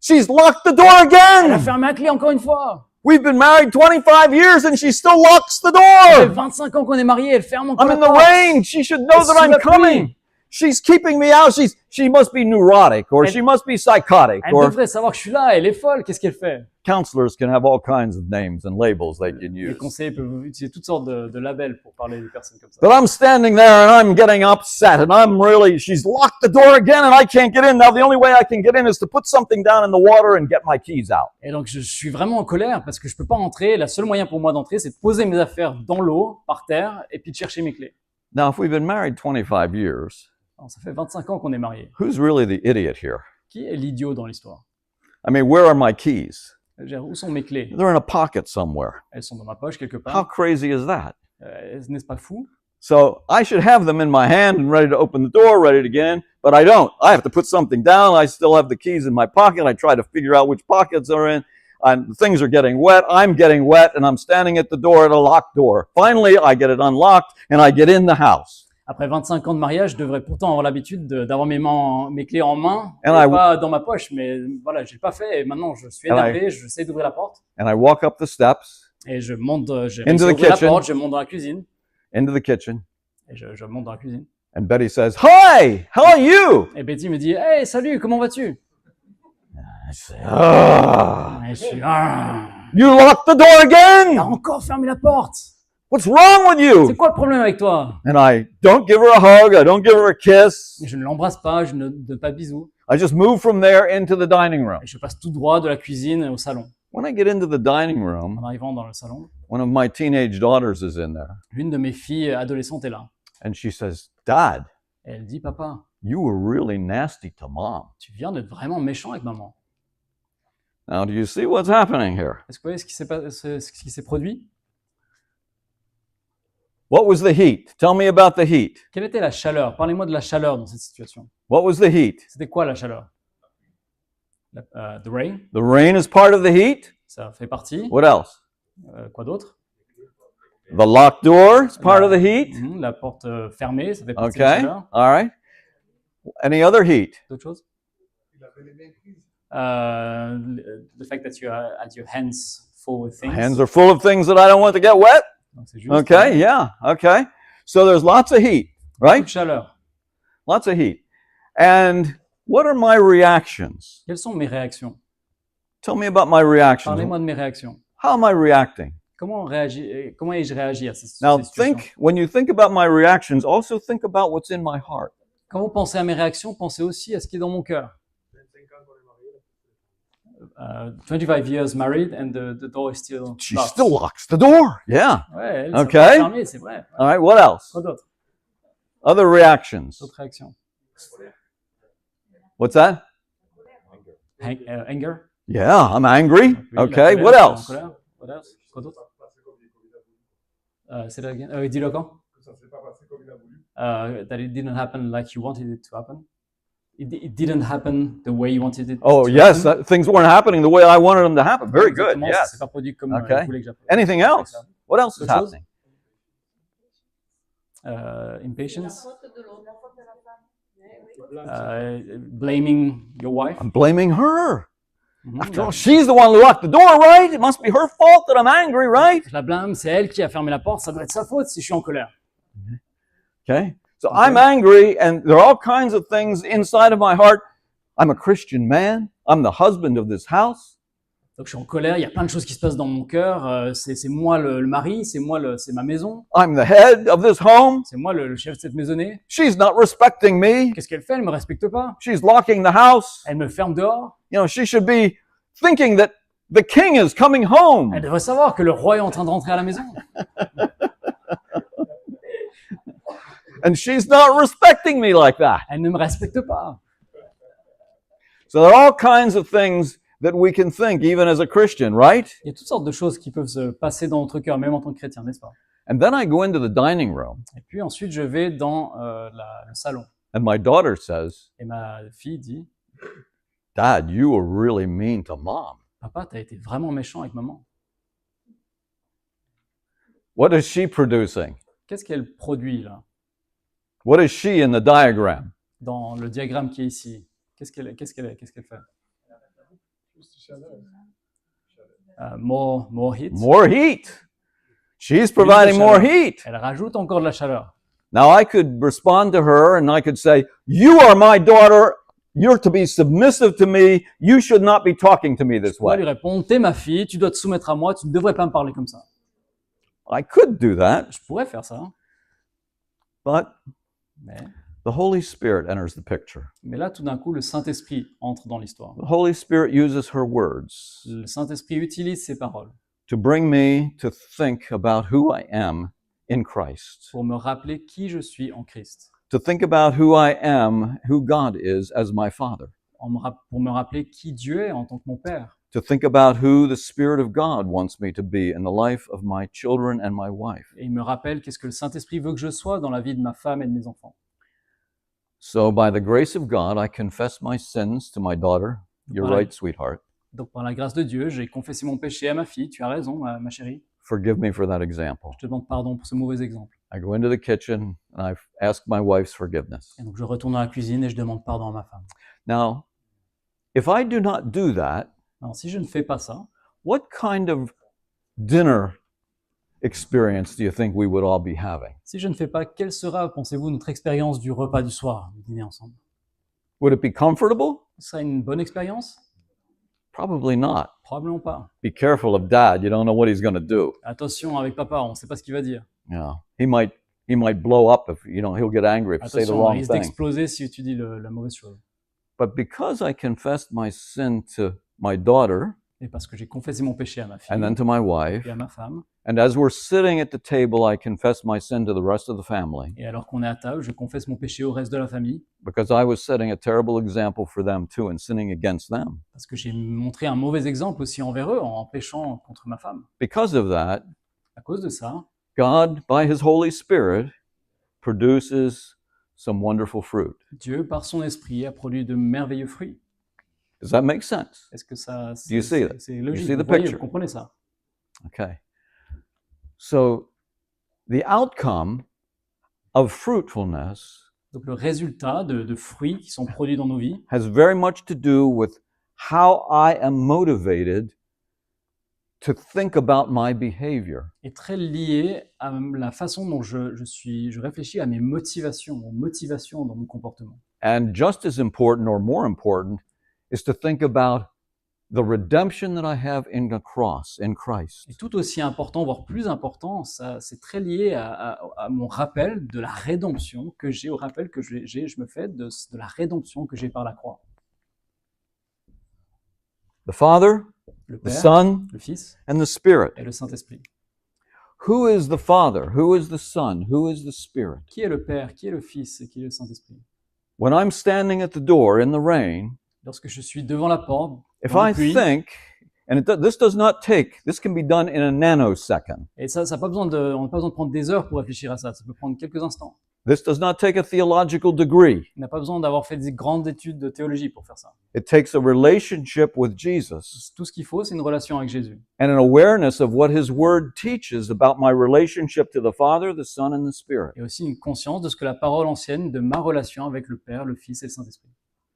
She's locked the door Elle a again. fermé à clé encore une fois. We've been married 25 years and she still locks the Ça fait door. 25 ans qu'on est mariés, elle ferme encore I'm la in the porte. rain. She should know that Sous I'm la pluie. coming. She's keeping me out. She must be neurotic or Elle- she must be psychotic Elle or devrait savoir que je suis là, elle est folle, qu'est-ce qu'elle fait? counselors can have all kinds of names and labels they can Les use. conseillers peuvent utiliser toutes sortes de labels pour parler des personnes comme ça. But I'm standing there and I'm getting upset and she's locked the door again and I can't get in. Now the only way I can get in is to put something down in the water and get my keys out. Et donc je suis vraiment en colère parce que je peux pas entrer. La seule moyen pour moi d'entrer, c'est de poser mes affaires dans l'eau, par terre, et puis de chercher mes clés. Now, if we've been married 25 years, Alors, ça fait 25 ans qu'on est mariés. who's really the idiot here? Qui est l'idiot dans l'histoire? I mean, where are my keys? Je veux dire, où sont mes clés? They're in a pocket somewhere. Elles sont dans ma poche quelque How part. crazy is that? N'est-ce pas fou? So I should have them in my hand and ready to open the door, ready to get in, but I don't. I have to put something down. I still have the keys in my pocket. I try to figure out which pockets are in. And things are getting wet. I'm getting wet and I'm standing at the door at a locked door. Finally, I get it unlocked and I get in the house. Après 25 ans de mariage, je devrais pourtant avoir l'habitude d'avoir mes clés en main, et And I- pas dans ma poche. Mais voilà, j'ai pas fait. Et maintenant, je suis And énervé. J'essaie d'ouvrir la porte And I walk up the steps et je monte. J'ai Into réussi à the ouvrir la kitchen. porte. Je monte dans la cuisine into the kitchen. et je monte dans la cuisine. And Betty says, "Hi, how are you?" Et Betty me dit, hey, salut, comment vas-tu? I say, "Ah, Et je suis, you locked the door t'as again. encore fermé la porte. What's wrong with C'est you?" quoi le problème avec toi? And I don't give her a hug. I don't give her a kiss. Et je ne l'embrasse pas, je ne donne pas de bisous. I just move from there into the dining room. Et je passe tout droit de la cuisine au salon. When I get into the dining room, En arrivant dans le salon, one of my teenage daughters is in there, l'une de mes filles adolescentes est là. and she says, "Dad, Et elle dit, papa, you were really nasty to Mom." tu viens d'être vraiment méchant avec maman. Now, do you see what's happening here? Est-ce que vous voyez ce qui s'est produit? What was the heat? Tell me about the heat. Quelle était la chaleur? Parlez-moi de la chaleur dans cette situation. What was the heat? C'était quoi la chaleur? The rain, The rain is part of the heat. ça fait partie. What else? Quoi d'autre? The locked door is part of the heat. La porte fermée, ça fait partie de la Okay. chaleur. All right. Any other heat? D'autres choses? The fact that you had your hands full with things. Hands are full of things that I don't want to get wet. Donc c'est juste Okay. Yeah. Okay. So there's lots of heat, beaucoup right? de chaleur. Lots of heat. And what are my reactions? Quelles sont mes réactions? Tell me about my reactions. Parlez-moi de mes réactions. How am I reacting? Comment ai-je réagi à ces Now, situations? when you think about my reactions, also think about what's in my heart. Quand vous pensez à mes réactions, pensez aussi à ce qui est dans mon cœur. 25 years married and the door is still She locked. still locks the door. Yeah. Ouais, elle, Okay. c'est pas fermé, c'est vrai. All right. What else? Quoi d'autre? Other reactions. D'autres réactions? What's that? Anger? Yeah, I'm angry. Oui, la Okay. colère, What en else? colère. What else? Quoi d'autre? Say that again. Dis-le quand? That it didn't happen like you wanted it to happen. It didn't happen the way you wanted it Oh, to yes. happen. Things weren't happening the way I wanted them to happen. Very good. Exactement, ça Yes. s'est pas produit comme Okay. je voulais que j'appelle. Anything else? What else is D'autres choses? happening? Impatience. Blaming your wife. I'm blaming her. Mhm, After all, she's the one who locked the door, right? It must be her fault that I'm angry, right? Je la blâme, c'est elle qui a fermé la porte, ça doit être sa faute si je suis en colère. Okay. So I'm angry, and there are all kinds of things inside of my heart. I'm a Christian man. I'm the husband of this house. Donc je suis en colère, il y a plein de choses qui se passent dans mon cœur. C'est moi le mari, c'est ma maison, I'm the head of this home. c'est moi le chef de cette maisonnée. She's not respecting me. Qu'est-ce qu'elle fait? Elle me respecte pas. She's locking the house. Elle me ferme dehors. You know, she should be thinking that the king is coming home. Elle devrait savoir que le roi est en train de rentrer à la maison. And she's not respecting me like that. Elle ne me respecte pas. So there are all kinds of things that we can think even as a Christian, right? Il y a toutes sortes de choses qui peuvent se passer dans notre cœur, même en tant que chrétien, n'est-ce pas? And then I go into the dining room, Et puis ensuite, je vais dans le salon. and my daughter says, Et ma fille dit, "Dad, you were really mean to Mom." papa, t'as été vraiment méchant avec maman. What is she producing? Qu'est-ce qu'elle produit là, What is she in the diagram? dans le diagramme qui est ici? Qu'est-ce qu'elle fait? More heat. More heat. She's providing more heat. Elle rajoute encore de la chaleur. Now I could respond to her and I could say, "You are my daughter. You're to be submissive to me. You should not be talking to me this Je pourrais lui way." répondre, t'es ma fille, tu dois te soumettre à moi, tu ne devrais pas me parler comme ça. I could do that, Je pourrais faire ça, but mais the Holy Spirit enters the picture. là, tout d'un coup, le Saint-Esprit entre dans l'histoire. The Holy Spirit uses her words Le Saint-Esprit utilise ses paroles to bring me to think about who I am in Christ, pour me rappeler qui je suis en Christ, to think about who I am, who God is as my Father, pour me rappeler qui Dieu est en tant que mon Père, to think about who the Spirit of God wants me to be in the life of my children and my wife. et il me rappelle qu'est-ce que le Saint-Esprit veut que je sois dans la vie de ma femme et de mes enfants. So, by the grace of God, I confess my sins to my daughter. You're Voilà. right, sweetheart. Donc, par la grâce de Dieu, j'ai confessé mon péché à ma fille. Tu as raison, ma chérie. Forgive me for that example. Je te demande pardon pour ce mauvais exemple. I go into the kitchen and I ask my wife's forgiveness. Et donc, je retourne dans la cuisine et je demande pardon à ma femme. Now, if I do not do that, Alors, si je ne fais pas ça, what kind of dinner experience do you think we would all be having? si je ne fais pas, quelle sera, pensez-vous, notre expérience du repas du soir, du dîner ensemble? Would it be comfortable? Ce sera une bonne expérience? Probably not. Probablement pas. Be careful of Dad. You don't know what he's going to do. Attention avec papa, on ne sait pas ce qu'il va dire. Yeah, he might blow up if he'll get angry if you say the Attention, il wrong risque thing. d'exploser si tu dis la mauvaise chose. But because I confessed my sin to my daughter, et parce que j'ai confessé mon péché à ma fille and then to my wife. et à ma femme. And as we're sitting at the table, I confess my sin to the rest of the family Et alors qu'on est à table, je confesse mon péché au reste de la famille because I was setting a terrible example for them too and sinning against them. parce que j'ai montré un mauvais exemple aussi envers eux en péchant contre ma femme. Because of that, À cause de ça, God, by His Holy Spirit, produces some wonderful fruit. Dieu, par son esprit, a produit de merveilleux fruits. Does that make sense? Est-ce que ça, Do you see it? c'est logique? see the Vous voyez, picture? vous comprenez ça? Okay. So, the outcome of fruitfulness Donc le résultat de fruits qui sont produits dans nos vies has very much to do with how I am motivated to think about my behavior. est très lié à la façon dont je réfléchis à mes motivations, aux motivations dans mon comportement. And just as important or more important is to think about the redemption that I have in the cross, in Christ. Et tout aussi important, voire plus important, ça, c'est très lié à mon rappel de la rédemption que j'ai, au rappel que je me fais de la rédemption que j'ai par la croix. The Father, Le the Père, Son, le Fils and the Spirit. et le Saint-Esprit. Who is the Father? Who is the Son? Who is the Spirit? Qui est le Père, qui est le Fils et qui est le Saint-Esprit? When I'm standing at the door in the rain, Lorsque je suis devant la porte, if dans la I pluie, think, and this can be done in a nanosecond. et ça n'a pas besoin on n'a pas besoin de prendre des heures pour réfléchir à ça, ça peut prendre quelques instants. This does not take a theological degree. On n'a pas besoin d'avoir fait des grandes études de théologie pour faire ça. It takes a relationship with Jesus Tout ce qu'il faut, c'est une relation avec Jésus. and an awareness of what His Word teaches about my relationship to the Father, the Son, and the Spirit. Et aussi une conscience de ce que la parole enseigne de ma relation avec le Père, le Fils et le Saint-Esprit.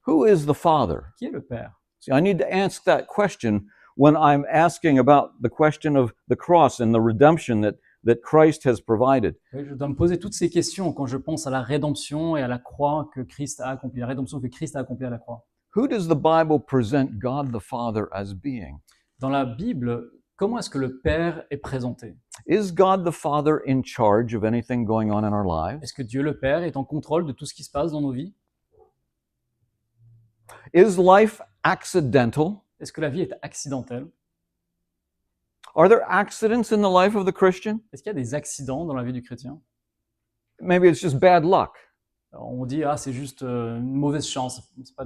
Who is the Father? Qui est le Père? See, I need to ask that question when I'm asking about the question of the cross and the redemption that Christ has provided. Oui, je dois me poser toutes ces questions quand je pense à la rédemption et à la croix que Christ a accomplie, la rédemption que Christ a accomplie à la croix. Who does the Bible present God the Father as being? Dans la Bible, comment est-ce que le Père est présenté? Is God the Father in charge of anything going on in our lives? Est-ce que Dieu le Père est en contrôle de tout ce qui se passe dans nos vies? Is life accidental? Est-ce que la vie est accidentelle? Are there accidents in the life of the Christian? Est-ce qu'il y a des accidents dans la vie du chrétien? Maybe it's just bad luck. Alors, on dit, c'est juste une mauvaise chance. C'est pas,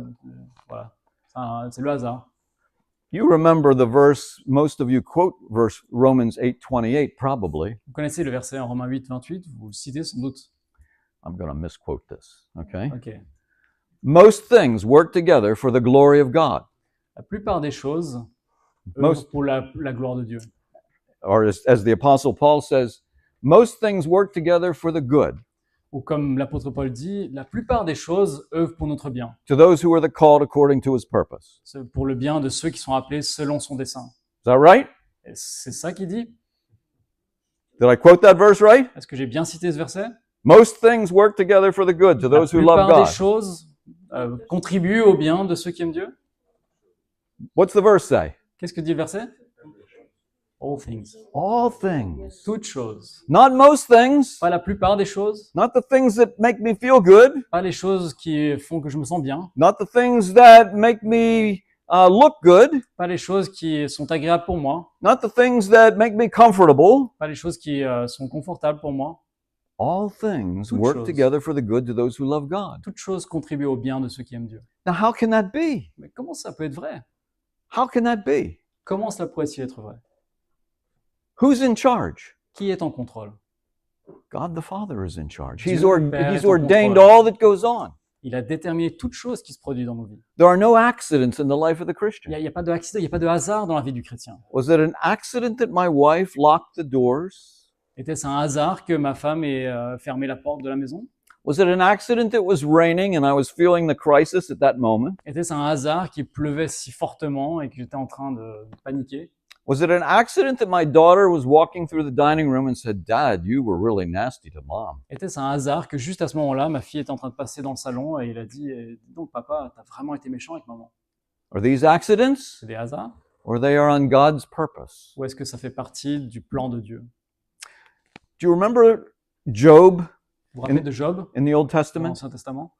voilà. C'est le hasard. You remember the verse, most of you quote verse Romans 8:28 probably. Vous connaissez le verset en Romains 8, 28, vous le citez sans doute. I'm going to misquote this, okay? Ok. Most things work together for the glory of God. La plupart des choses Most- œuvrent pour la gloire de Dieu. Or as the apostle Paul says, most things work together for the good Ou comme l'apôtre Paul dit, la plupart des choses œuvrent pour notre bien. to those who are the called according to his purpose. C'est pour le bien de ceux qui sont appelés selon son dessein. Is that right? Et c'est ça qu'il dit. Did I quote that verse right? Est-ce que j'ai bien cité ce verset? Most things work together for the good to La those who love plupart des God. choses contribuent au bien de ceux qui aiment Dieu. What's the verse say? Qu'est-ce que dit le verset? All things. All things. Toutes choses. Not most things. Pas la plupart des choses. Not the things that make me feel good. Pas les choses qui font que je me sens bien. Not the things that make me look good. Pas les choses qui sont agréables pour moi. Not the things that make me comfortable. Pas les choses qui sont confortables pour moi. All things Toutes work choses. together for the good to those who love God. Toutes choses contribuent au bien de ceux qui aiment Dieu. Now, how can that be? Mais comment ça peut être vrai? How can that be? Comment cela pourrait-il être vrai? Who's in charge? Qui est en contrôle? God the Father is in charge. Dieu He's, le Père he's est en ordained contrôle. all that goes on. Il a déterminé toute chose qui se produit dans nos vies. There are no accidents in the life of the Christian. Il n'y a pas de accident, il n'y a pas de hasard dans la vie du chrétien. Was it an accident that my wife locked the doors? Était-ce un hasard que ma femme ait fermé la porte de la maison? Was it an accident that it was raining and I was feeling the crisis at that moment? Était-ce un hasard qu'il pleuvait si fortement et que j'étais en train de paniquer? Was it an accident that my daughter was walking through the dining room and said, "Dad, you were really nasty to Mom"? Était-ce un hasard que juste à ce moment-là, ma fille était en train de passer dans le salon et il a dit dis donc papa, t'as vraiment été méchant avec maman. Are these accidents C'est des hasards? or they are on God's purpose? Ou est-ce que ça fait partie du plan de Dieu? Do you remember Job Vous vous rappelez de Job in the Old dans Testament? l'Ancien Testament?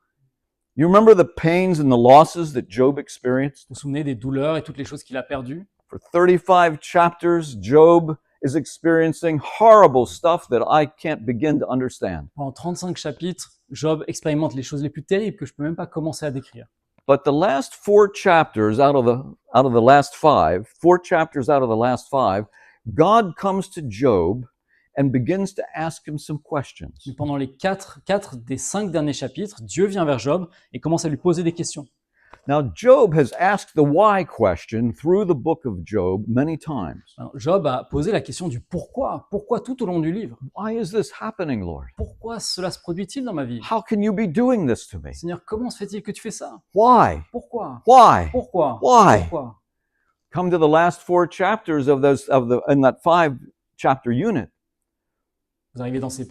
You remember the pains and the losses that Job experienced? Vous vous souvenez des douleurs et toutes les choses qu'il a perdues? For 35 chapters, Job is experiencing horrible stuff that I can't begin to understand. Pendant 35 chapitres, Job expérimente les choses les plus terribles que je peux même pas commencer à décrire. But the last 4 chapters out of the last 5, 4 chapters out of the last 5, God comes to Job and begins to ask him some questions. Mais pendant les 4 des 5 derniers chapitres, Dieu vient vers Job et commence à lui poser des questions. Now, Job has asked the why question through the book of Job many times. Alors, Job a posé la question du pourquoi. Pourquoi tout au long du livre? Why is this happening, Lord? Pourquoi cela se produit-il dans ma vie? How can you be doing this to me? Seigneur, comment se fait-il que tu fais ça? Why? Pourquoi? Why? Pourquoi? Why? Pourquoi? Come to the last 4 chapters in that 5 chapter unit. Vous arrivez dans ces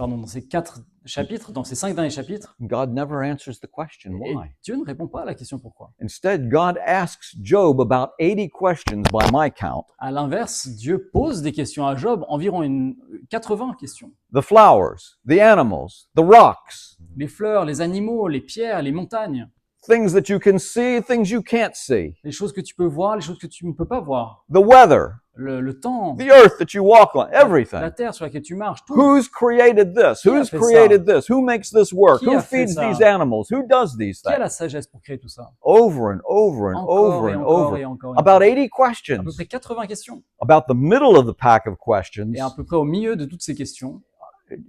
4 chapitres, dans ces 5 derniers chapitres, God never answers the question et why. Dieu ne répond pas à la question pourquoi. Instead, God asks Job about 80 questions by my count. À l'inverse, Dieu pose des questions à Job, environ 80 questions. The flowers, the animals, the rocks, Les fleurs, les animaux, les pierres, les montagnes, things that you can see, things you can't see, les choses que tu peux voir, les choses que tu ne peux pas voir, the weather, le temps, the earth that you walk on, la everything. terre sur laquelle tu marches, tout. Who's created this? Qui a Who's fait created this? Who makes this work? Qui Who a fait feeds ça? these animals? Who does these Qui a la things? sagesse pour créer tout ça? Over and over and Encore over et and encore over. et encore. About 80 À peu questions. près 80 questions. About the middle of the pack of questions, Et à peu près au milieu de toutes ces questions,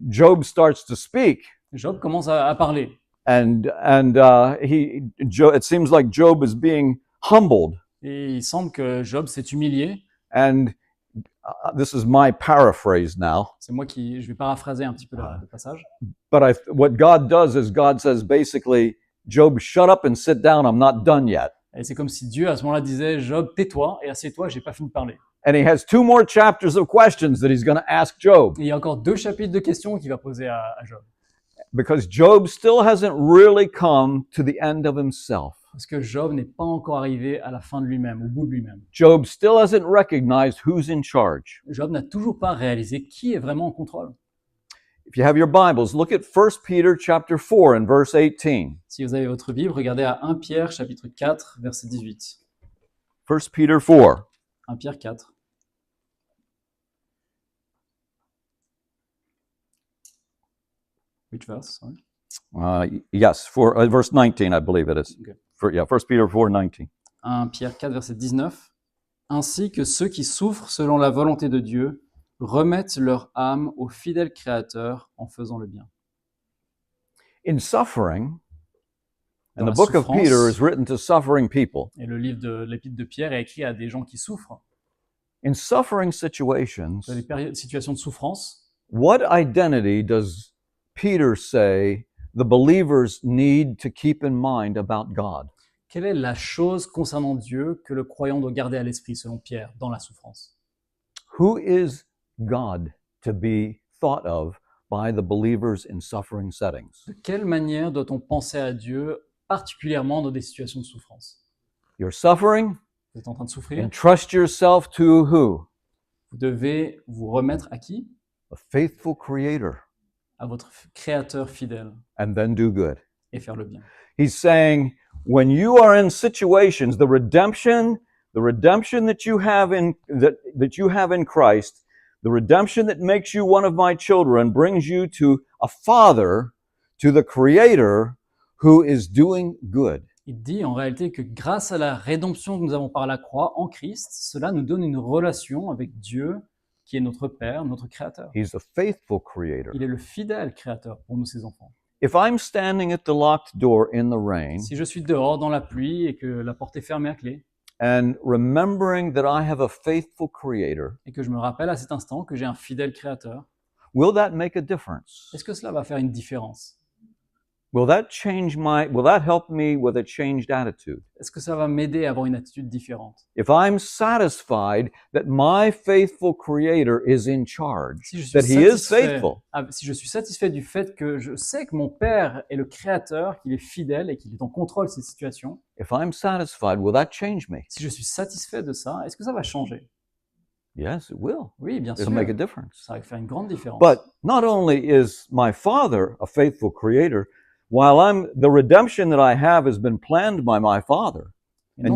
Job starts to speak. Job commence à parler. And it seems like Job is being humbled. Et il semble que Job s'est humilié. And this is my paraphrase now. C'est moi je vais paraphraser un petit peu le passage. But what God does is God says basically, Job, shut up and sit down. I'm not done yet. Et c'est comme si Dieu à ce moment-là disait, Job, tais-toi et assieds-toi, j'ai pas fini de parler. And he has 2 more chapters of questions that he's going to ask Job. Et il y a encore 2 chapitres de questions qu'il va poser à Job. Because Job still hasn't really come to the end of himself. Parce que Job n'est pas encore arrivé à la fin de lui-même, au bout de lui-même. Job still hasn't recognized who's in charge. Job n'a toujours pas réalisé qui est vraiment en contrôle. If you have your Bibles, look at 1 Peter chapter 4 and verse 18. Si vous avez votre Bible, regardez à 1 Pierre chapitre 4, verset 18. 1 Peter 4. 1 Pierre 4. Which verse? Sorry. Yes, verse 19, I believe it is. Okay. 1 Peter 4, 19. 1 Pierre 4, verset 19. Ainsi que ceux qui souffrent selon la volonté de Dieu remettent leur âme au fidèle Créateur en faisant le bien. In suffering, Dans and la the book of souffrance, Peter is written to suffering people. et le livre de l'épître de Pierre est écrit à des gens qui souffrent. In suffering situations, Dans les situations de souffrance, what identity does Peter say the believers need to keep in mind about God? quelle est la chose concernant Dieu que le croyant doit garder à l'esprit, selon Pierre, dans la souffrance? Who is God to be thought of by the believers in suffering settings? De quelle manière doit-on penser à Dieu, particulièrement dans des situations de souffrance? You're suffering, Vous êtes en train de souffrir, entrust yourself to who? vous devez vous remettre à qui? A faithful creator, À votre Créateur fidèle, and then do good. et faire le bien. He's saying, when you are in situations, the redemption that you have in Christ, the redemption that makes you one of my children, brings you to a father, to the creator who is doing good. Il dit en réalité que grâce à la rédemption que nous avons par la croix en Christ, cela nous donne une relation avec Dieu, qui est notre Père, notre Créateur. He's a faithful creator. Il est le fidèle Créateur pour nous, ses enfants. If I'm standing at the locked door in the rain Si je suis dehors dans la pluie et que la porte est fermée à clé, and remembering that I have a faithful creator, et que je me rappelle à cet instant que j'ai un fidèle Créateur, will that make a difference? est-ce que cela va faire une différence? Will that help me with a changed attitude? Est-ce que ça va m'aider à avoir une attitude différente? If I'm satisfied that my faithful creator is in charge, Si je suis that he is satisfait, faithful, si je suis satisfait du fait que je sais que mon Père est le Créateur, qu'il est fidèle et qu'il est en contrôle de ces situations, if I'm satisfied, will that change me? si je suis satisfait de ça, est-ce que ça va changer? Yes, it will. Oui, bien sûr. It'll make a difference. Ça va faire une grande différence. But not only is my Father a faithful creator, while the redemption that I have has been planned by my Father, Mais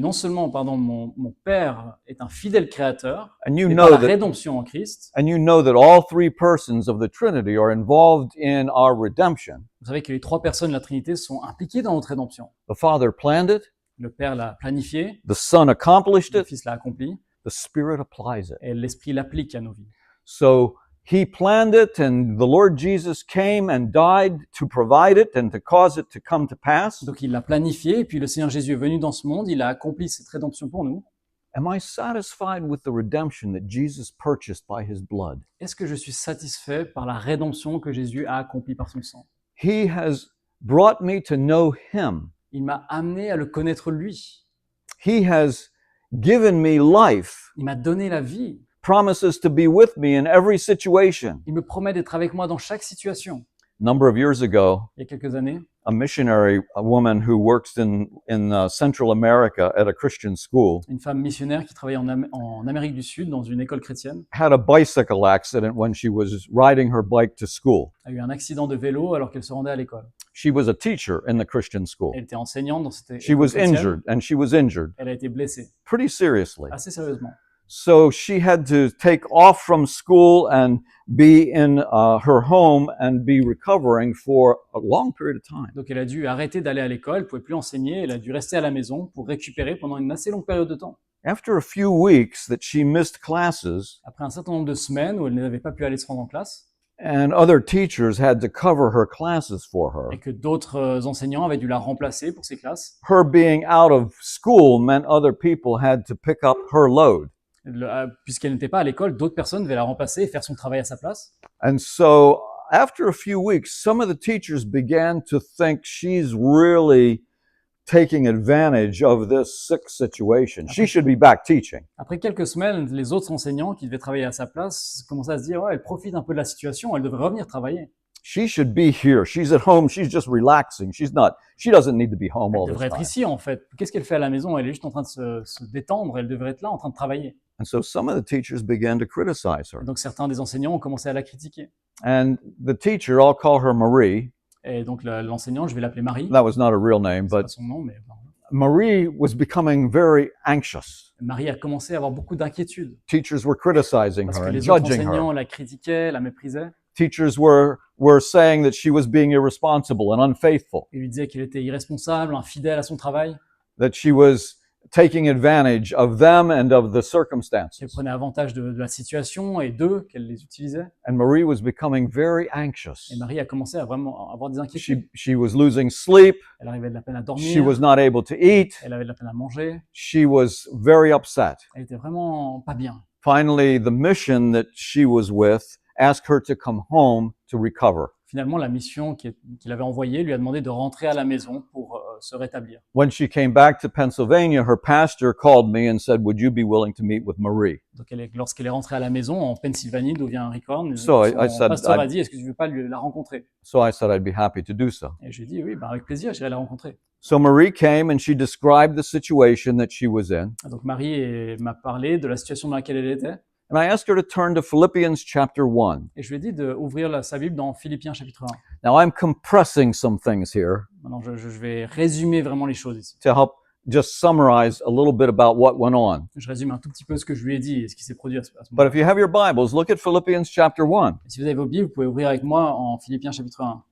non seulement, mon Père est un fidèle créateur, And you mais know par la that rédemption en Christ, and you know that all three persons of the Trinity are involved in our redemption. vous savez que les trois personnes de la Trinité sont impliquées dans notre rédemption. The Father planned it, Le Père l'a planifié, the Son accomplished le it, Fils l'a accompli, the Spirit applies it. et l'Esprit l'applique à nos vies. So he planned it, and the Lord Jesus came and died to provide it and to cause it to come to pass. Donc il l'a planifié, et puis le Seigneur Jésus est venu dans ce monde, il a accompli cette rédemption pour nous. Am I satisfied with the redemption that Jesus purchased by his blood? Est-ce que je suis satisfait par la rédemption que Jésus a accomplie par son sang? He has brought me to know him. Il m'a amené à le connaître lui. He has given me life, Il m'a donné la vie. promises to be with me in every situation. Il me promet d'être avec moi dans chaque situation. A number of years ago, Il y a quelques années, a missionary, a woman who works in Central America at a Christian school, une femme missionnaire qui travaillait en Amérique du Sud dans une école chrétienne had a bicycle accident when she was riding her bike to school. a eu un accident de vélo alors qu'elle se rendait à l'école. She was a teacher in the Christian school. Elle était enseignante dans cette She école was chrétienne. injured, and she was injured Elle a été blessée, pretty seriously. assez sérieusement. So she had to take off from school and be in her home and be recovering for a long period of time. Donc elle a dû arrêter d'aller à l'école, elle pouvait plus enseigner, elle a dû rester à la maison pour récupérer pendant une assez longue période de temps. After a few weeks that she missed classes Après un certain nombre de semaines où elle n'avait pas pu aller se rendre en classe and other teachers had to cover her classes for her, et que d'autres enseignants avaient dû la remplacer pour ses classes, her being out of school meant other people had to pick up her load. puisqu'elle n'était pas à l'école, d'autres personnes devaient la remplacer et faire son travail à sa place. And so after a few weeks, some of the teachers began to think she's really taking advantage of this sick situation. She should be back teaching. Après quelques semaines, les autres enseignants qui devaient travailler à sa place commençaient à se dire « Ouais, elle profite un peu de la situation, elle devrait revenir travailler. She should be here. She's at home. She's just relaxing. She doesn't need to be home all Elle the devrait être time. ici en fait. Qu'est-ce qu'elle fait à la maison? Elle est juste en train de se détendre, elle devrait être là en train de travailler. » And so some of the teachers began to criticize her. Et donc certains des enseignants ont commencé à la critiquer. And the teacher, I'll call her Marie. Et donc l'enseignant, je vais l'appeler Marie. That was not a real name, C'est pas but son nom, mais Marie was becoming very anxious. Marie a commencé à avoir beaucoup d'inquiétudes Teachers were criticizing parce her que and les autres judging her. enseignants la critiquaient, la méprisaient. Teachers were saying that she was being irresponsible and unfaithful, Ils lui disaient qu'elle était irresponsable, infidèle à son travail, that she was taking advantage of them and of the qu'elle circumstances. prenait avantage de la situation et d'eux, qu'elle les utilisait. And Marie was becoming very anxious. Et Marie a commencé à vraiment avoir des inquiétudes. She was losing sleep. Elle arrivait de la peine à She dormir, was not able to eat. elle avait de la peine à manger, She was very upset. elle était vraiment pas bien. Finally, the mission that she was with asked her to come home to recover. Finalement, la mission qu'il avait envoyée lui a demandé de rentrer à la maison pour se rétablir. When she came back to Pennsylvania, her pastor called me and said, "Would you be willing to meet with Marie?" Donc lorsqu'elle est rentrée à la maison en Pennsylvanie, d'où vient Rick Horn, So I son said, pasteur a dit, est-ce que tu veux pas la rencontrer? So I said I'd be happy to do so. Et j'ai dit, oui, avec plaisir, j'irai la rencontrer. So Marie came and she described the situation that she was in. Donc Marie m'a parlé de la situation dans laquelle elle était. And I asked her to turn to Philippians chapter 1. Et je lui ai dit d'ouvrir sa Bible dans Philippiens chapitre 1. Now I'm compressing some things here Maintenant, je vais résumer vraiment les choses ici. to help just summarize a little bit about what went on. Je résume un tout petit peu ce que je lui ai dit et ce qui s'est produit à ce But moment-là. if you have your Bibles, look at Philippians chapter 1. Et si vous avez vos Bibles, vous pouvez ouvrir avec moi en Philippiens chapitre 1.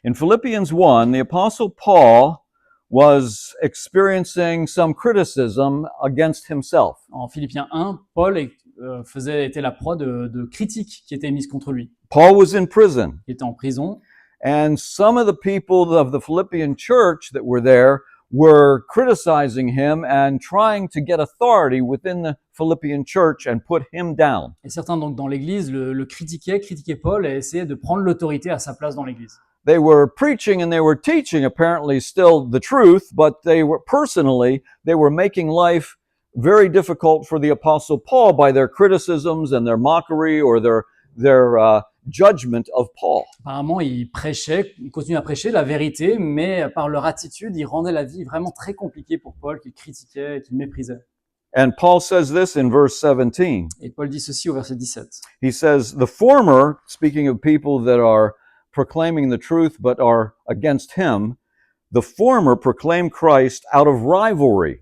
In Philippians 1, the apostle Paul was experiencing some criticism against himself. En Philippiens 1, Paul était la proie de critiques qui étaient mises contre lui. Paul was in prison, Il était en prison. and some of the people of the Philippian church that were there were criticizing him and trying to get authority within the Philippian church and put him down. Et certains donc dans l'église le critiquaient Paul et essayaient de prendre l'autorité à sa place dans l'église. They were preaching and they were teaching apparently still the truth, but they were making life very difficult for the apostle Paul by their criticisms and their mockery or their judgment of Paul. Apparemment, ils continuaient à prêcher la vérité, mais par leur attitude, ils rendaient la vie vraiment très compliquée pour Paul, qu'ils critiquaient et qu'ils méprisaient. And Paul says this in verse 17. Et Paul dit ceci au verset 17. He says, the former, speaking of people that are proclaiming the truth but are against him, The former proclaim Christ out of rivalry.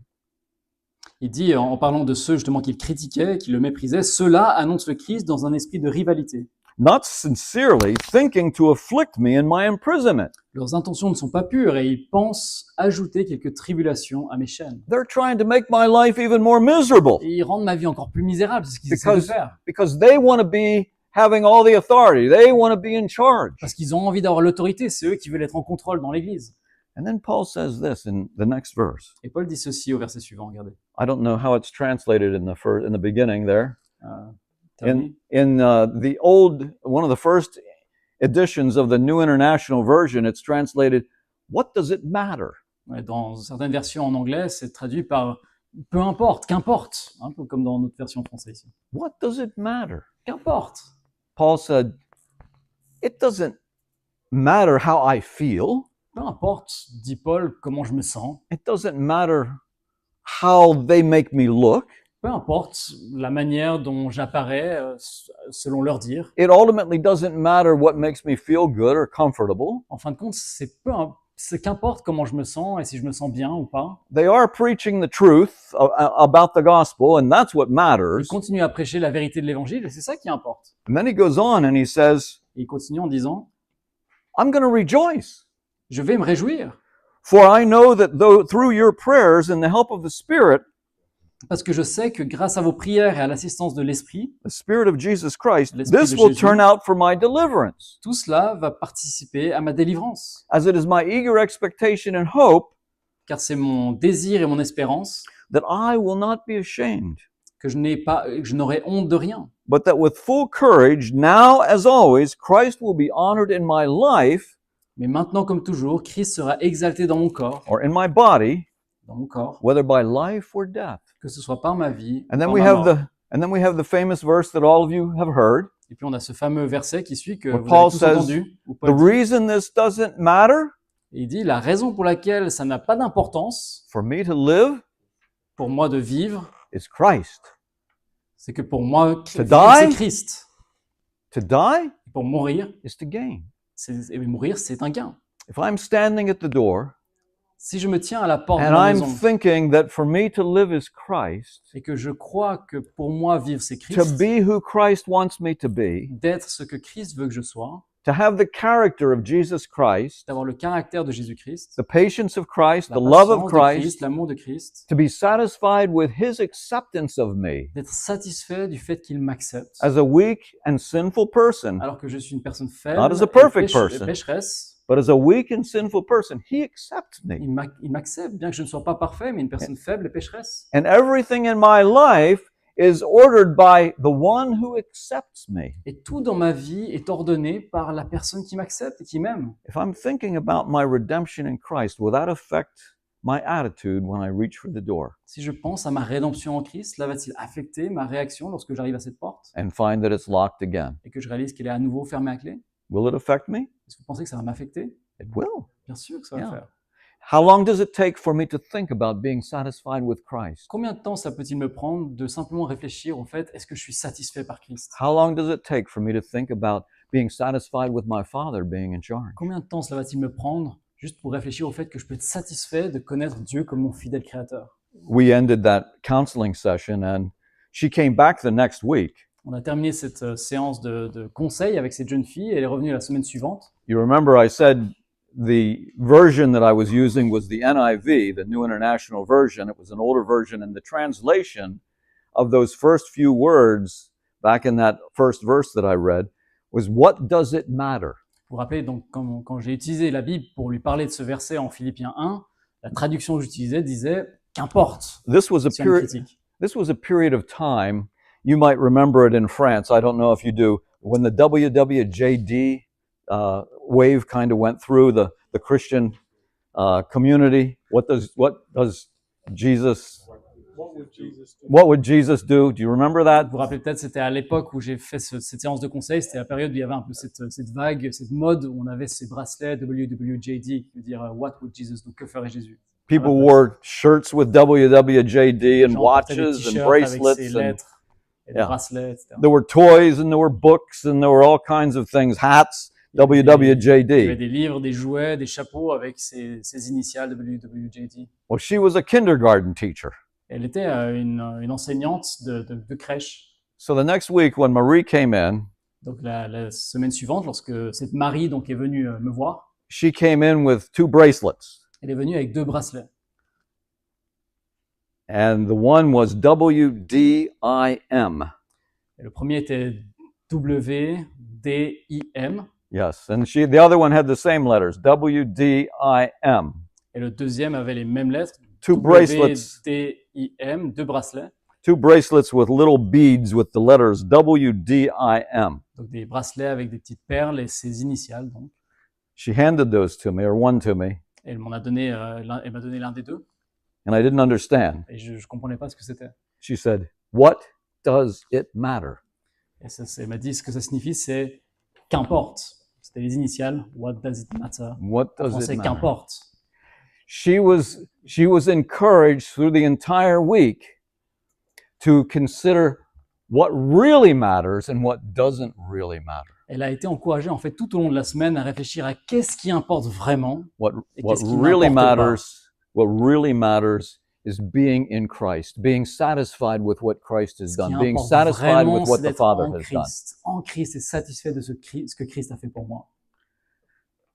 Il dit, en parlant de ceux justement qu'il critiquait, qu'il le méprisait, ceux-là annoncent le Christ dans un esprit de rivalité. Not sincerely, thinking to afflict me in my imprisonment. Leurs intentions ne sont pas pures et ils pensent ajouter quelques tribulations à mes chaînes. They're trying to make my life even more miserable Et ils rendent ma vie encore plus misérable, c'est ce qu'ils essaient de faire. because they want to be having all the authority. They want to be in charge. Parce qu'ils ont envie d'avoir l'autorité, c'est eux qui veulent être en contrôle dans l'Église. And then Paul says this in the next verse. Et Paul dit ceci au verset suivant, regardez. I don't know how it's translated in the beginning there. Terminé. In the old, one of the first editions of the New International Version, it's translated, "What does it matter?" Ouais, dans certaines versions en anglais, c'est traduit par « peu importe, qu'importe », un peu comme dans notre version française ici. What does it matter? Qu'importe. Paul said, "It doesn't matter how I feel. Peu importe, dit Paul, comment je me sens. It doesn't matter how they make me look. Peu importe la manière dont j'apparais selon leur dire. It ultimately doesn't matter what makes me feel good or comfortable. En fin de compte, c'est qu'importe comment je me sens et si je me sens bien ou pas. They are preaching the truth about the gospel, and that's what Ils matters." continuent à prêcher la vérité de l'Évangile et c'est ça qui importe. And then he goes on and he says, Et il continue en disant "I'm going to rejoice. « Je vais me réjouir For I know that through your prayers and the help of the Spirit, parce que je sais que grâce à vos prières et à l'assistance de l'Esprit, the Spirit of Jesus Christ, L'Esprit this de will Jésus. turn out for my deliverance, tout cela va participer à ma délivrance. as it is my eager expectation and hope Car c'est mon désir et mon espérance that I will not be ashamed, que je n'aurai honte de rien. but that with full courage, now as always, Christ will be honored in my life Mais maintenant, comme toujours, Christ sera exalté dans mon corps, or in my body, whether by life or death." que ce soit par ma vie, And then par we ma have mort. the the famous verse that all of you have heard. Et puis on a ce fameux verset qui suit que Where vous Paul avez tous says, entendu. Où The Paul dit, reason this doesn't matter il dit, la raison pour laquelle ça n'a pas d'importance for me to live pour moi de vivre, is Christ. c'est que pour moi, To vivre, c'est die? Christ. To die Pour mourir, is to gain. et mourir, c'est un gain. If I'm standing at the door Si je me tiens à la porte de and ma I'm maison thinking that for me to live is Christ, et que je crois que pour moi vivre c'est to Christ, be who Christ wants me to be, d'être ce que Christ veut que je sois, to have the character of Jesus Christ, d'avoir le caractère de Jésus-Christ, the patience of Christ, la the love of patience de Christ, Christ, l'amour de Christ, to be satisfied with his acceptance of me d'être satisfait du fait qu'il m'accepte, as a weak and sinful person, alors que je suis une personne faible Not as a et perfect person. pécheresse. but as a weak and sinful person, he accepts me. Il m'accepte, bien que je ne sois pas parfait, mais une personne faible et pécheresse. And everything in my life is ordered by the one who accepts me. Et tout dans ma vie est ordonné par la personne qui m'accepte et qui m'aime. If I'm thinking about my redemption in Christ, will that affect my attitude when I reach for the door Si je pense à ma rédemption en Christ, cela va-t-il affecter ma réaction lorsque j'arrive à cette porte and find that it's locked again? et que je réalise qu'elle est à nouveau fermée à clé? Will it affect me? Est-ce que vous pensez que ça va m'affecter? It will. Bien sûr que ça va le Yeah. faire. How long does it take for me to think about being satisfied with Christ? Combien de temps ça peut-il me prendre de simplement réfléchir au fait, est-ce que je suis satisfait par Christ? How long does it take for me to think about being satisfied with my Father being in charge? Combien de temps cela va-t-il me prendre juste pour réfléchir au fait que je peux être satisfait de connaître Dieu comme mon fidèle créateur? We ended that counseling session and she came back the next week. On a terminé cette séance de conseil avec cette jeune fille et elle est revenue la semaine suivante. You remember I said the version that I was using was the NIV, the New International Version. It was an older version, and the translation of those first few words back in that first verse that I read was, "What does it matter?" Vous vous rappelez, donc, quand j'ai utilisé la Bible pour lui parler de ce verset en Philippiens 1, la traduction que j'utilisais disait « qu'importe This was a si on me period. critique ». This was a period of time. You might remember it in France. I don't know if you do. When the WWJD wave kind of went through the Christian community, what does Jesus? What would Jesus do? Do you remember that? Vous vous rappelez peut-être, c'était à l'époque où j'ai fait cette séance de conseil, c'était la période où il y avait un peu cette vague, cette mode où on avait ces bracelets WWJD, qui veut dire What would Jesus do? Que ferait Jésus? People wore shirts with WWJD Les and gens portaient des watches and t-shirts avec ses bracelets. And lettres et des Yeah. bracelets, etc. there were toys and there were books and there were all kinds of things, hats. Il y avait des WWJD. livres, des jouets, des chapeaux avec ses initiales WWJD. Well, she was a kindergarten teacher. Elle était une enseignante de crèche. So the next week when Marie came in, Donc la semaine suivante, lorsque cette Marie donc est venue me voir, she came in with 2 bracelets. elle est venue avec 2 bracelets. And the one was WDIM. Et le premier était WDIM Yes, and the other one had the same letters, WDIM. et le deuxième avait les mêmes lettres. 2 bracelets, WDIM, 2 bracelets. 2 bracelets with little beads with the letters WDIM. Donc des bracelets avec des petites perles et ses initiales. Donc. She handed those to me, or one to me, Et elle m'a donné l'un des 2 and I didn't understand. et je comprenais pas ce que c'était. She said, "What does it matter?" Et elle m'a dit ce que ça signifie, c'est qu'importe. C'était les initiales. What does it matter? What En does français, it matter? qu'importe. She was encouraged through the entire week to consider what really matters and what doesn't really matter. Elle a été encouragée en fait tout au long de la semaine à réfléchir à qu'est-ce qui importe vraiment. What Et qu'est-ce qui really n'importe pas. what really matters is being in Christ, being satisfied with what Christ has Ce qui done, being importe satisfied vraiment, with what c'est the d'être Father en has done. Christ. En Christ et satisfait de ce que Christ a fait pour moi.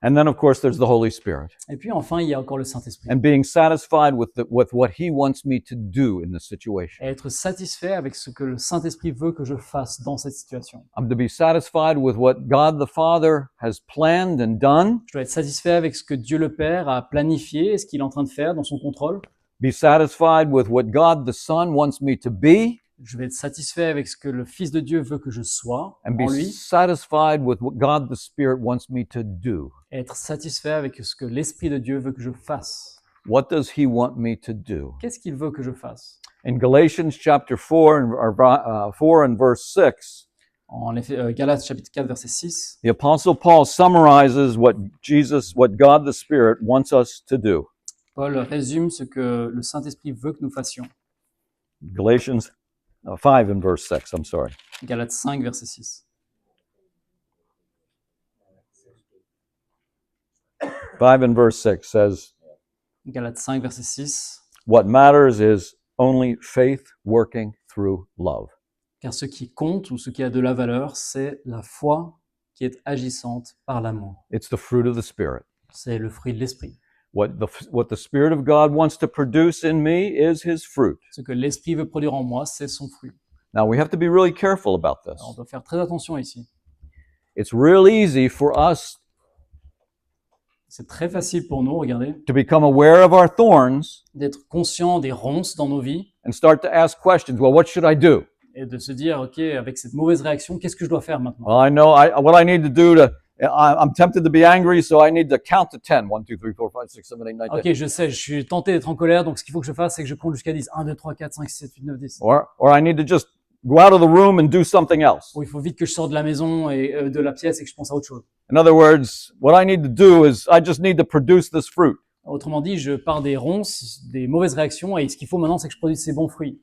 And then, of course, there's the Holy Spirit, Et puis enfin, il y a encore le Saint-Esprit. and being satisfied with what He wants me to do in this situation. Et être satisfait avec ce que le Saint-Esprit veut que je fasse dans cette situation. I'm to be satisfied with what God the Father has planned and done, Je dois être satisfait avec ce que Dieu le Père a planifié et ce qu'il est en train de faire dans son contrôle. be satisfied with what God the Son wants me to be, Je vais être satisfait avec ce que le Fils de Dieu veut que je sois and en be lui. satisfied with what God the Spirit wants me to do. Et être satisfait avec ce que l'Esprit de Dieu veut que je fasse. What does He want me to do? Qu'est-ce qu'il veut que je fasse? In Galatians chapter 4 and verse 6, En Galates chapitre 4 verset 6, the Apostle Paul summarizes what God the Spirit wants us to do. Paul résume ce que le Saint-Esprit veut que nous fassions. Galatians 5 and verse 6, I'm sorry. Galates 5 verset 6. 5 and verse 6 says, Galates 5 verset 6. what matters is only faith working through love. Car ce qui compte ou ce qui a de la valeur, c'est la foi qui est agissante par l'amour. It's the fruit of the Spirit. C'est le fruit de l'Esprit. What the Spirit of God wants to produce in me is His fruit. Ce que l'Esprit veut produire en moi, c'est son fruit. Now we have to be really careful about this. Alors, on doit faire très attention ici. It's real easy for us C'est très facile pour nous, regardez, to become aware of our thorns d'être conscient des ronces dans nos vies and start to ask questions. Well, what should I do? et de se dire, OK, avec cette mauvaise réaction, qu'est-ce que je dois faire maintenant? Well, I know what I need to do I'm tempted to be angry, so I need to count to 10. 1, 2, 3, 4, 5, 6, 7, 8, 9, 10. OK, je sais, je suis tenté d'être en colère, donc ce qu'il faut que je fasse, c'est que je compte jusqu'à 10. 1, 2, 3, 4, 5, 6, 7, 8, 9, 10. Or I need to just go out of the room and do something else. Ou il faut vite que je sorte de la maison et de la pièce et que je pense à autre chose. In other words, what I need to do is I just need to produce this fruit. Autrement dit, je pars des ronces, des mauvaises réactions, et ce qu'il faut maintenant, c'est que je produise ces bons fruits.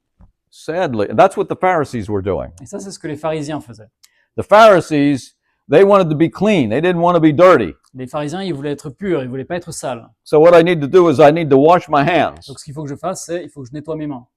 Sadly, that's what the Pharisees were doing. Et ça, c'est ce que les pharisiens faisaient. The Pharisees, they wanted to be clean. They didn't want to be dirty. Les pharisiens, ils voulaient être purs, ils voulaient pas être sales. So what I need to do is I need to wash my hands. Donc ce qu'il faut que je fasse, c'est il faut que je nettoie mes mains.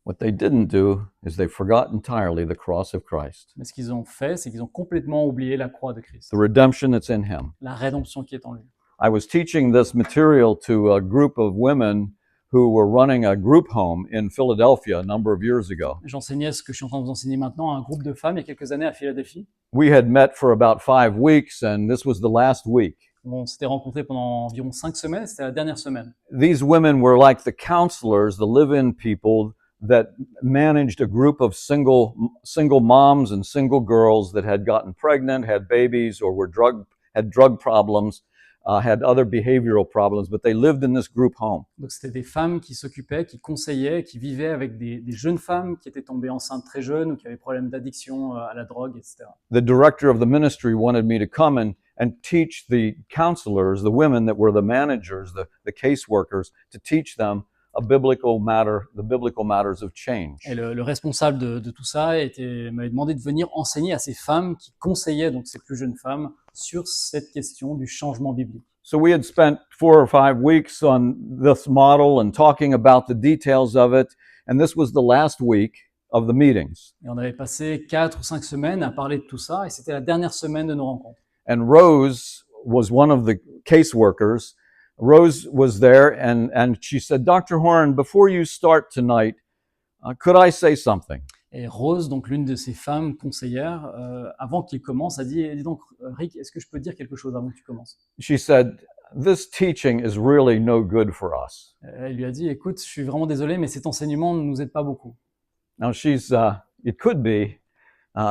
What they didn't do is they forgot entirely the cross of Christ, Mais ce qu'ils ont fait, c'est qu'ils ont complètement oublié la croix de Christ, the redemption that's in Him. la rédemption qui est en lui. I was teaching this material to a group of women who were running a group home in Philadelphia a number of years ago. J'enseignais ce que je suis en train de vous enseigner maintenant à un groupe de femmes il y a quelques années à Philadelphie. We had met for about 5 weeks, and this was the last week. On s'était rencontrés pendant environ 5 semaines, c'était la dernière semaine. These women were like the counselors, the live-in people that managed a group of single moms and single girls that had gotten pregnant, had babies, or had drug problems, had other behavioral problems, but they lived in this group home. Donc c'était des femmes qui s'occupaient, qui conseillaient, qui vivaient avec des jeunes femmes qui étaient tombées enceintes très jeunes ou qui avaient des problèmes d'addiction à la drogue, etc. The director of the ministry wanted me to come and teach the counselors, the women that were the managers, the caseworkers, to teach them biblical matter, the biblical matters of change. Et le responsable de tout ça m'avait demandé de venir enseigner à ces femmes qui conseillaient donc ces plus jeunes femmes sur cette question du changement biblique. So we had spent 4 or 5 weeks on this model and talking about the details of it, and this was the last week of the meetings. Et on avait passé 4 ou 5 semaines à parler de tout ça, et c'était la dernière semaine de nos rencontres. And Rose was one of the caseworkers. Rose was there, and she said, Dr. Horn, before you start tonight, could I say something? Et Rose, donc l'une de ces femmes conseillères, avant qu'il commence, a dit, dis donc, Rick, est-ce que je peux dire quelque chose avant que tu commences? She said, this teaching is really no good for us. Elle lui a dit, écoute, je suis vraiment désolé, mais cet enseignement ne nous aide pas beaucoup. Now it could be,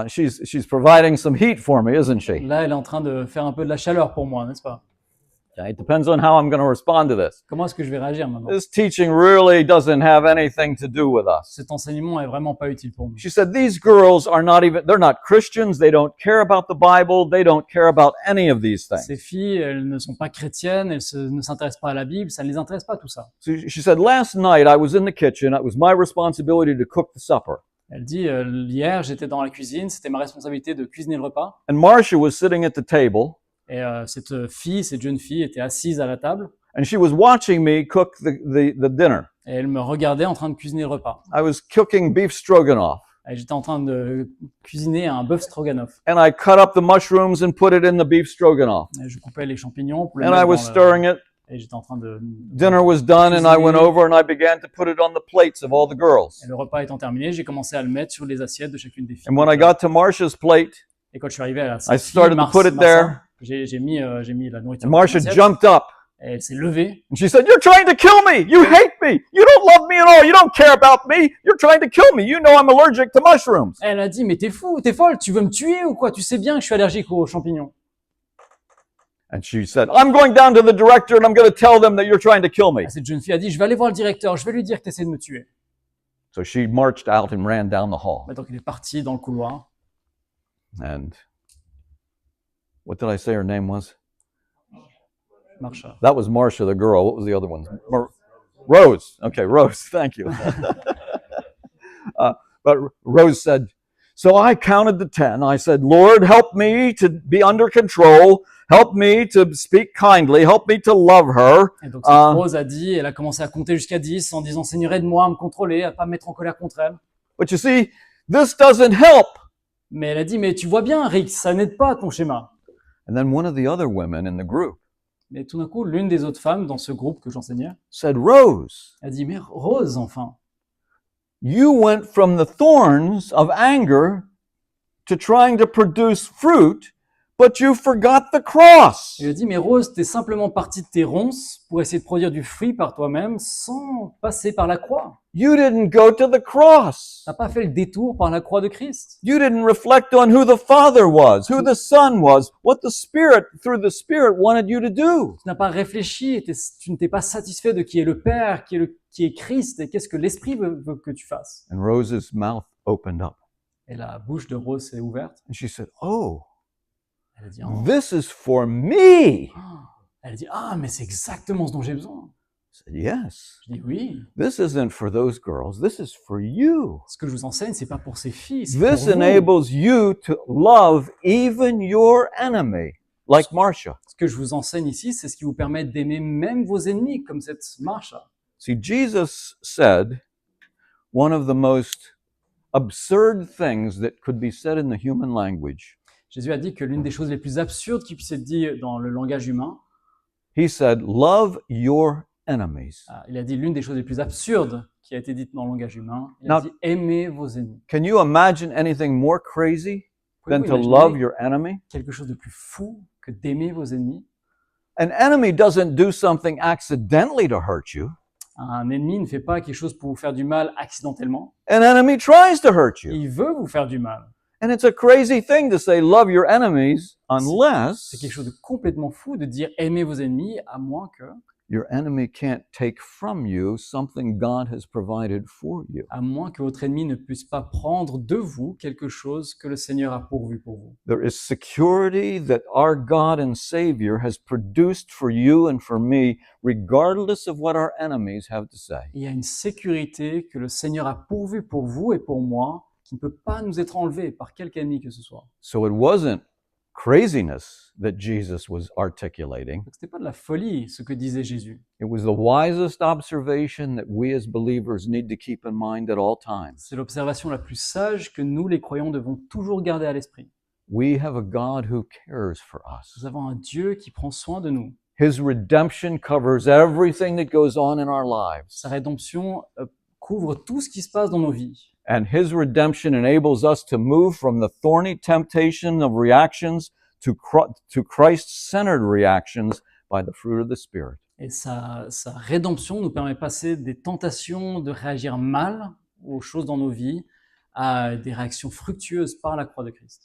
she's providing some heat for me, isn't she? Là, elle est en train de faire un peu de la chaleur pour moi, n'est-ce pas? It depends on how I'm going to respond to this. Comment est-ce que je vais réagir maintenant? This teaching really doesn't have anything to do with us. Cet enseignement est vraiment pas utile pour nous. She said, these girls they're not Christians, they don't care about the Bible, they don't care about any of these things. Ces filles, elles ne sont pas chrétiennes, ne s'intéressent pas à la Bible, ça ne les intéresse pas tout ça. So she said, last night I was in the kitchen, it was my responsibility to cook the supper. Elle dit, hier j'étais dans la cuisine, c'était ma responsabilité de cuisiner le repas. And Marcia was sitting at the table. Et cette jeune fille était assise à la table. And she was watching me cook the dinner. Et elle me regardait en train de cuisiner le repas. I was cooking beef stroganoff. Et j'étais en train de cuisiner un bœuf stroganoff. And I cut up the mushrooms and put it in the beef stroganoff. Et je coupais les champignons pour le And mettre I was stirring it. Et j'étais en train de... Dinner was done and I went over and I began to put it on the plates of all the girls. Et le repas étant terminé, j'ai commencé à le mettre sur les assiettes de chacune des filles. And when I got to Marcia's plate, Et quand je suis arrivé à I started to put it there. J'ai mis la nourriture. And Marcia jumped up. Et elle s'est levée. And she said, you're trying to kill me. You hate me. You don't love me at all. You don't care about me. You're trying to kill me. You know I'm allergic to mushrooms. Elle a dit, mais t'es fou, t'es folle, tu veux me tuer ou quoi? Tu sais bien que je suis allergique aux champignons. And she said, I'm going down to the director and I'm going to tell them that you're trying to kill me. Et cette jeune fille a dit, je vais aller voir le directeur, je vais lui dire que t'essaies de me tuer. So she marched out and ran down the hall. Et donc il est parti dans le couloir. And what did I say her name was? Marsha. That was Marcia, the girl. What was the other one? Rose. Okay, Rose. Thank you. But Rose said, so I counted to 10. I said, Lord, help me to be under control. Help me to speak kindly. Help me to love her. Et donc Rose a dit, elle a commencé à compter jusqu'à 10 en disant, Seigneur, aide-moi à me contrôler, à pas me mettre en colère contre elle. But you see, this doesn't help. Mais elle a dit, mais tu vois bien, Rick, ça n'aide pas ton schéma. And then one of the other women in the group Mais tout d'un coup, l'une des autres femmes dans ce groupe que j'enseignais said, Rose, a dit, mais Rose, enfin, you went from the thorns of anger to trying to produce fruit, but you forgot the cross. elle a dit, mais Rose, t'es simplement partie de tes ronces pour essayer de produire du fruit par toi-même sans passer par la croix. You didn't go to the cross. T'as pas fait le détour par la croix de Christ. You didn't reflect on who the Father was, who the Son was, what the Spirit, through the Spirit, wanted you to do. Tu n'as pas réfléchi, et tu ne t'es pas satisfait de qui est le Père, qui est Christ, et qu'est-ce que l'Esprit veut que tu fasses. And Rose's mouth opened up. Et la bouche de Rose s'est ouverte. And she said, oh, Elle a dit, oh. this is for me. Elle a dit, ah, mais c'est exactement ce dont j'ai besoin. I said, yes. Je dis, oui. This isn't for those girls. This is for you. Ce que je vous enseigne, c'est pas pour ces filles, c'est This pour vous. enables you to love even your enemy, like Marcia. Ce que je vous enseigne ici, c'est ce qui vous permet d'aimer même vos ennemis, comme cette Marsha. See, Jesus said one of the most absurd things that could be said in the human language. Jésus a dit que l'une des choses les plus absurdes qui puisse être dites dans le langage humain, He said, love your enemies. il a dit l'une des choses les plus absurdes qui a été dite dans le langage humain, il Now- a dit aimez vos ennemis. Can you imagine anything more crazy than Pouvez-vous to imaginer love your enemy? quelque chose de plus fou que d'aimer vos ennemis? An enemy doesn't do something accidentally to hurt you. Un ennemi ne fait pas quelque chose pour vous faire du mal accidentellement. An enemy tries to hurt you. Il veut vous faire du mal. And it's a crazy thing to say love your enemies C'est unless quelque chose de complètement fou de dire aimez vos ennemis, à moins que your enemy can't take from you something God has provided for you. à moins que votre ennemi ne puisse pas prendre de vous quelque chose que le Seigneur a pourvu pour vous. There is security that our God and Savior has produced for you and for me, regardless of what our enemies have to say. Il y a une sécurité que le Seigneur a pourvue pour vous et pour moi, qui ne peut pas nous être enlevée par quelque ennemi que ce soit. So it wasn't craziness that Jesus was articulating. Donc, ce n'était pas de la folie, ce que disait Jésus. It was the wisest observation that we as believers need to keep in mind at all times. C'est l'observation la plus sage que nous, les croyants, devons toujours garder à l'esprit. We have a God who cares for us. Nous avons un Dieu qui prend soin de nous. His redemption covers everything that goes on in our lives. Sa rédemption couvre tout ce qui se passe dans nos vies. And His redemption enables us to move from the thorny temptation of reactions to Christ-centered reactions by the fruit of the Spirit. Et sa rédemption nous permet de passer des tentations de réagir mal aux choses dans nos vies à des réactions fructueuses par la croix de Christ.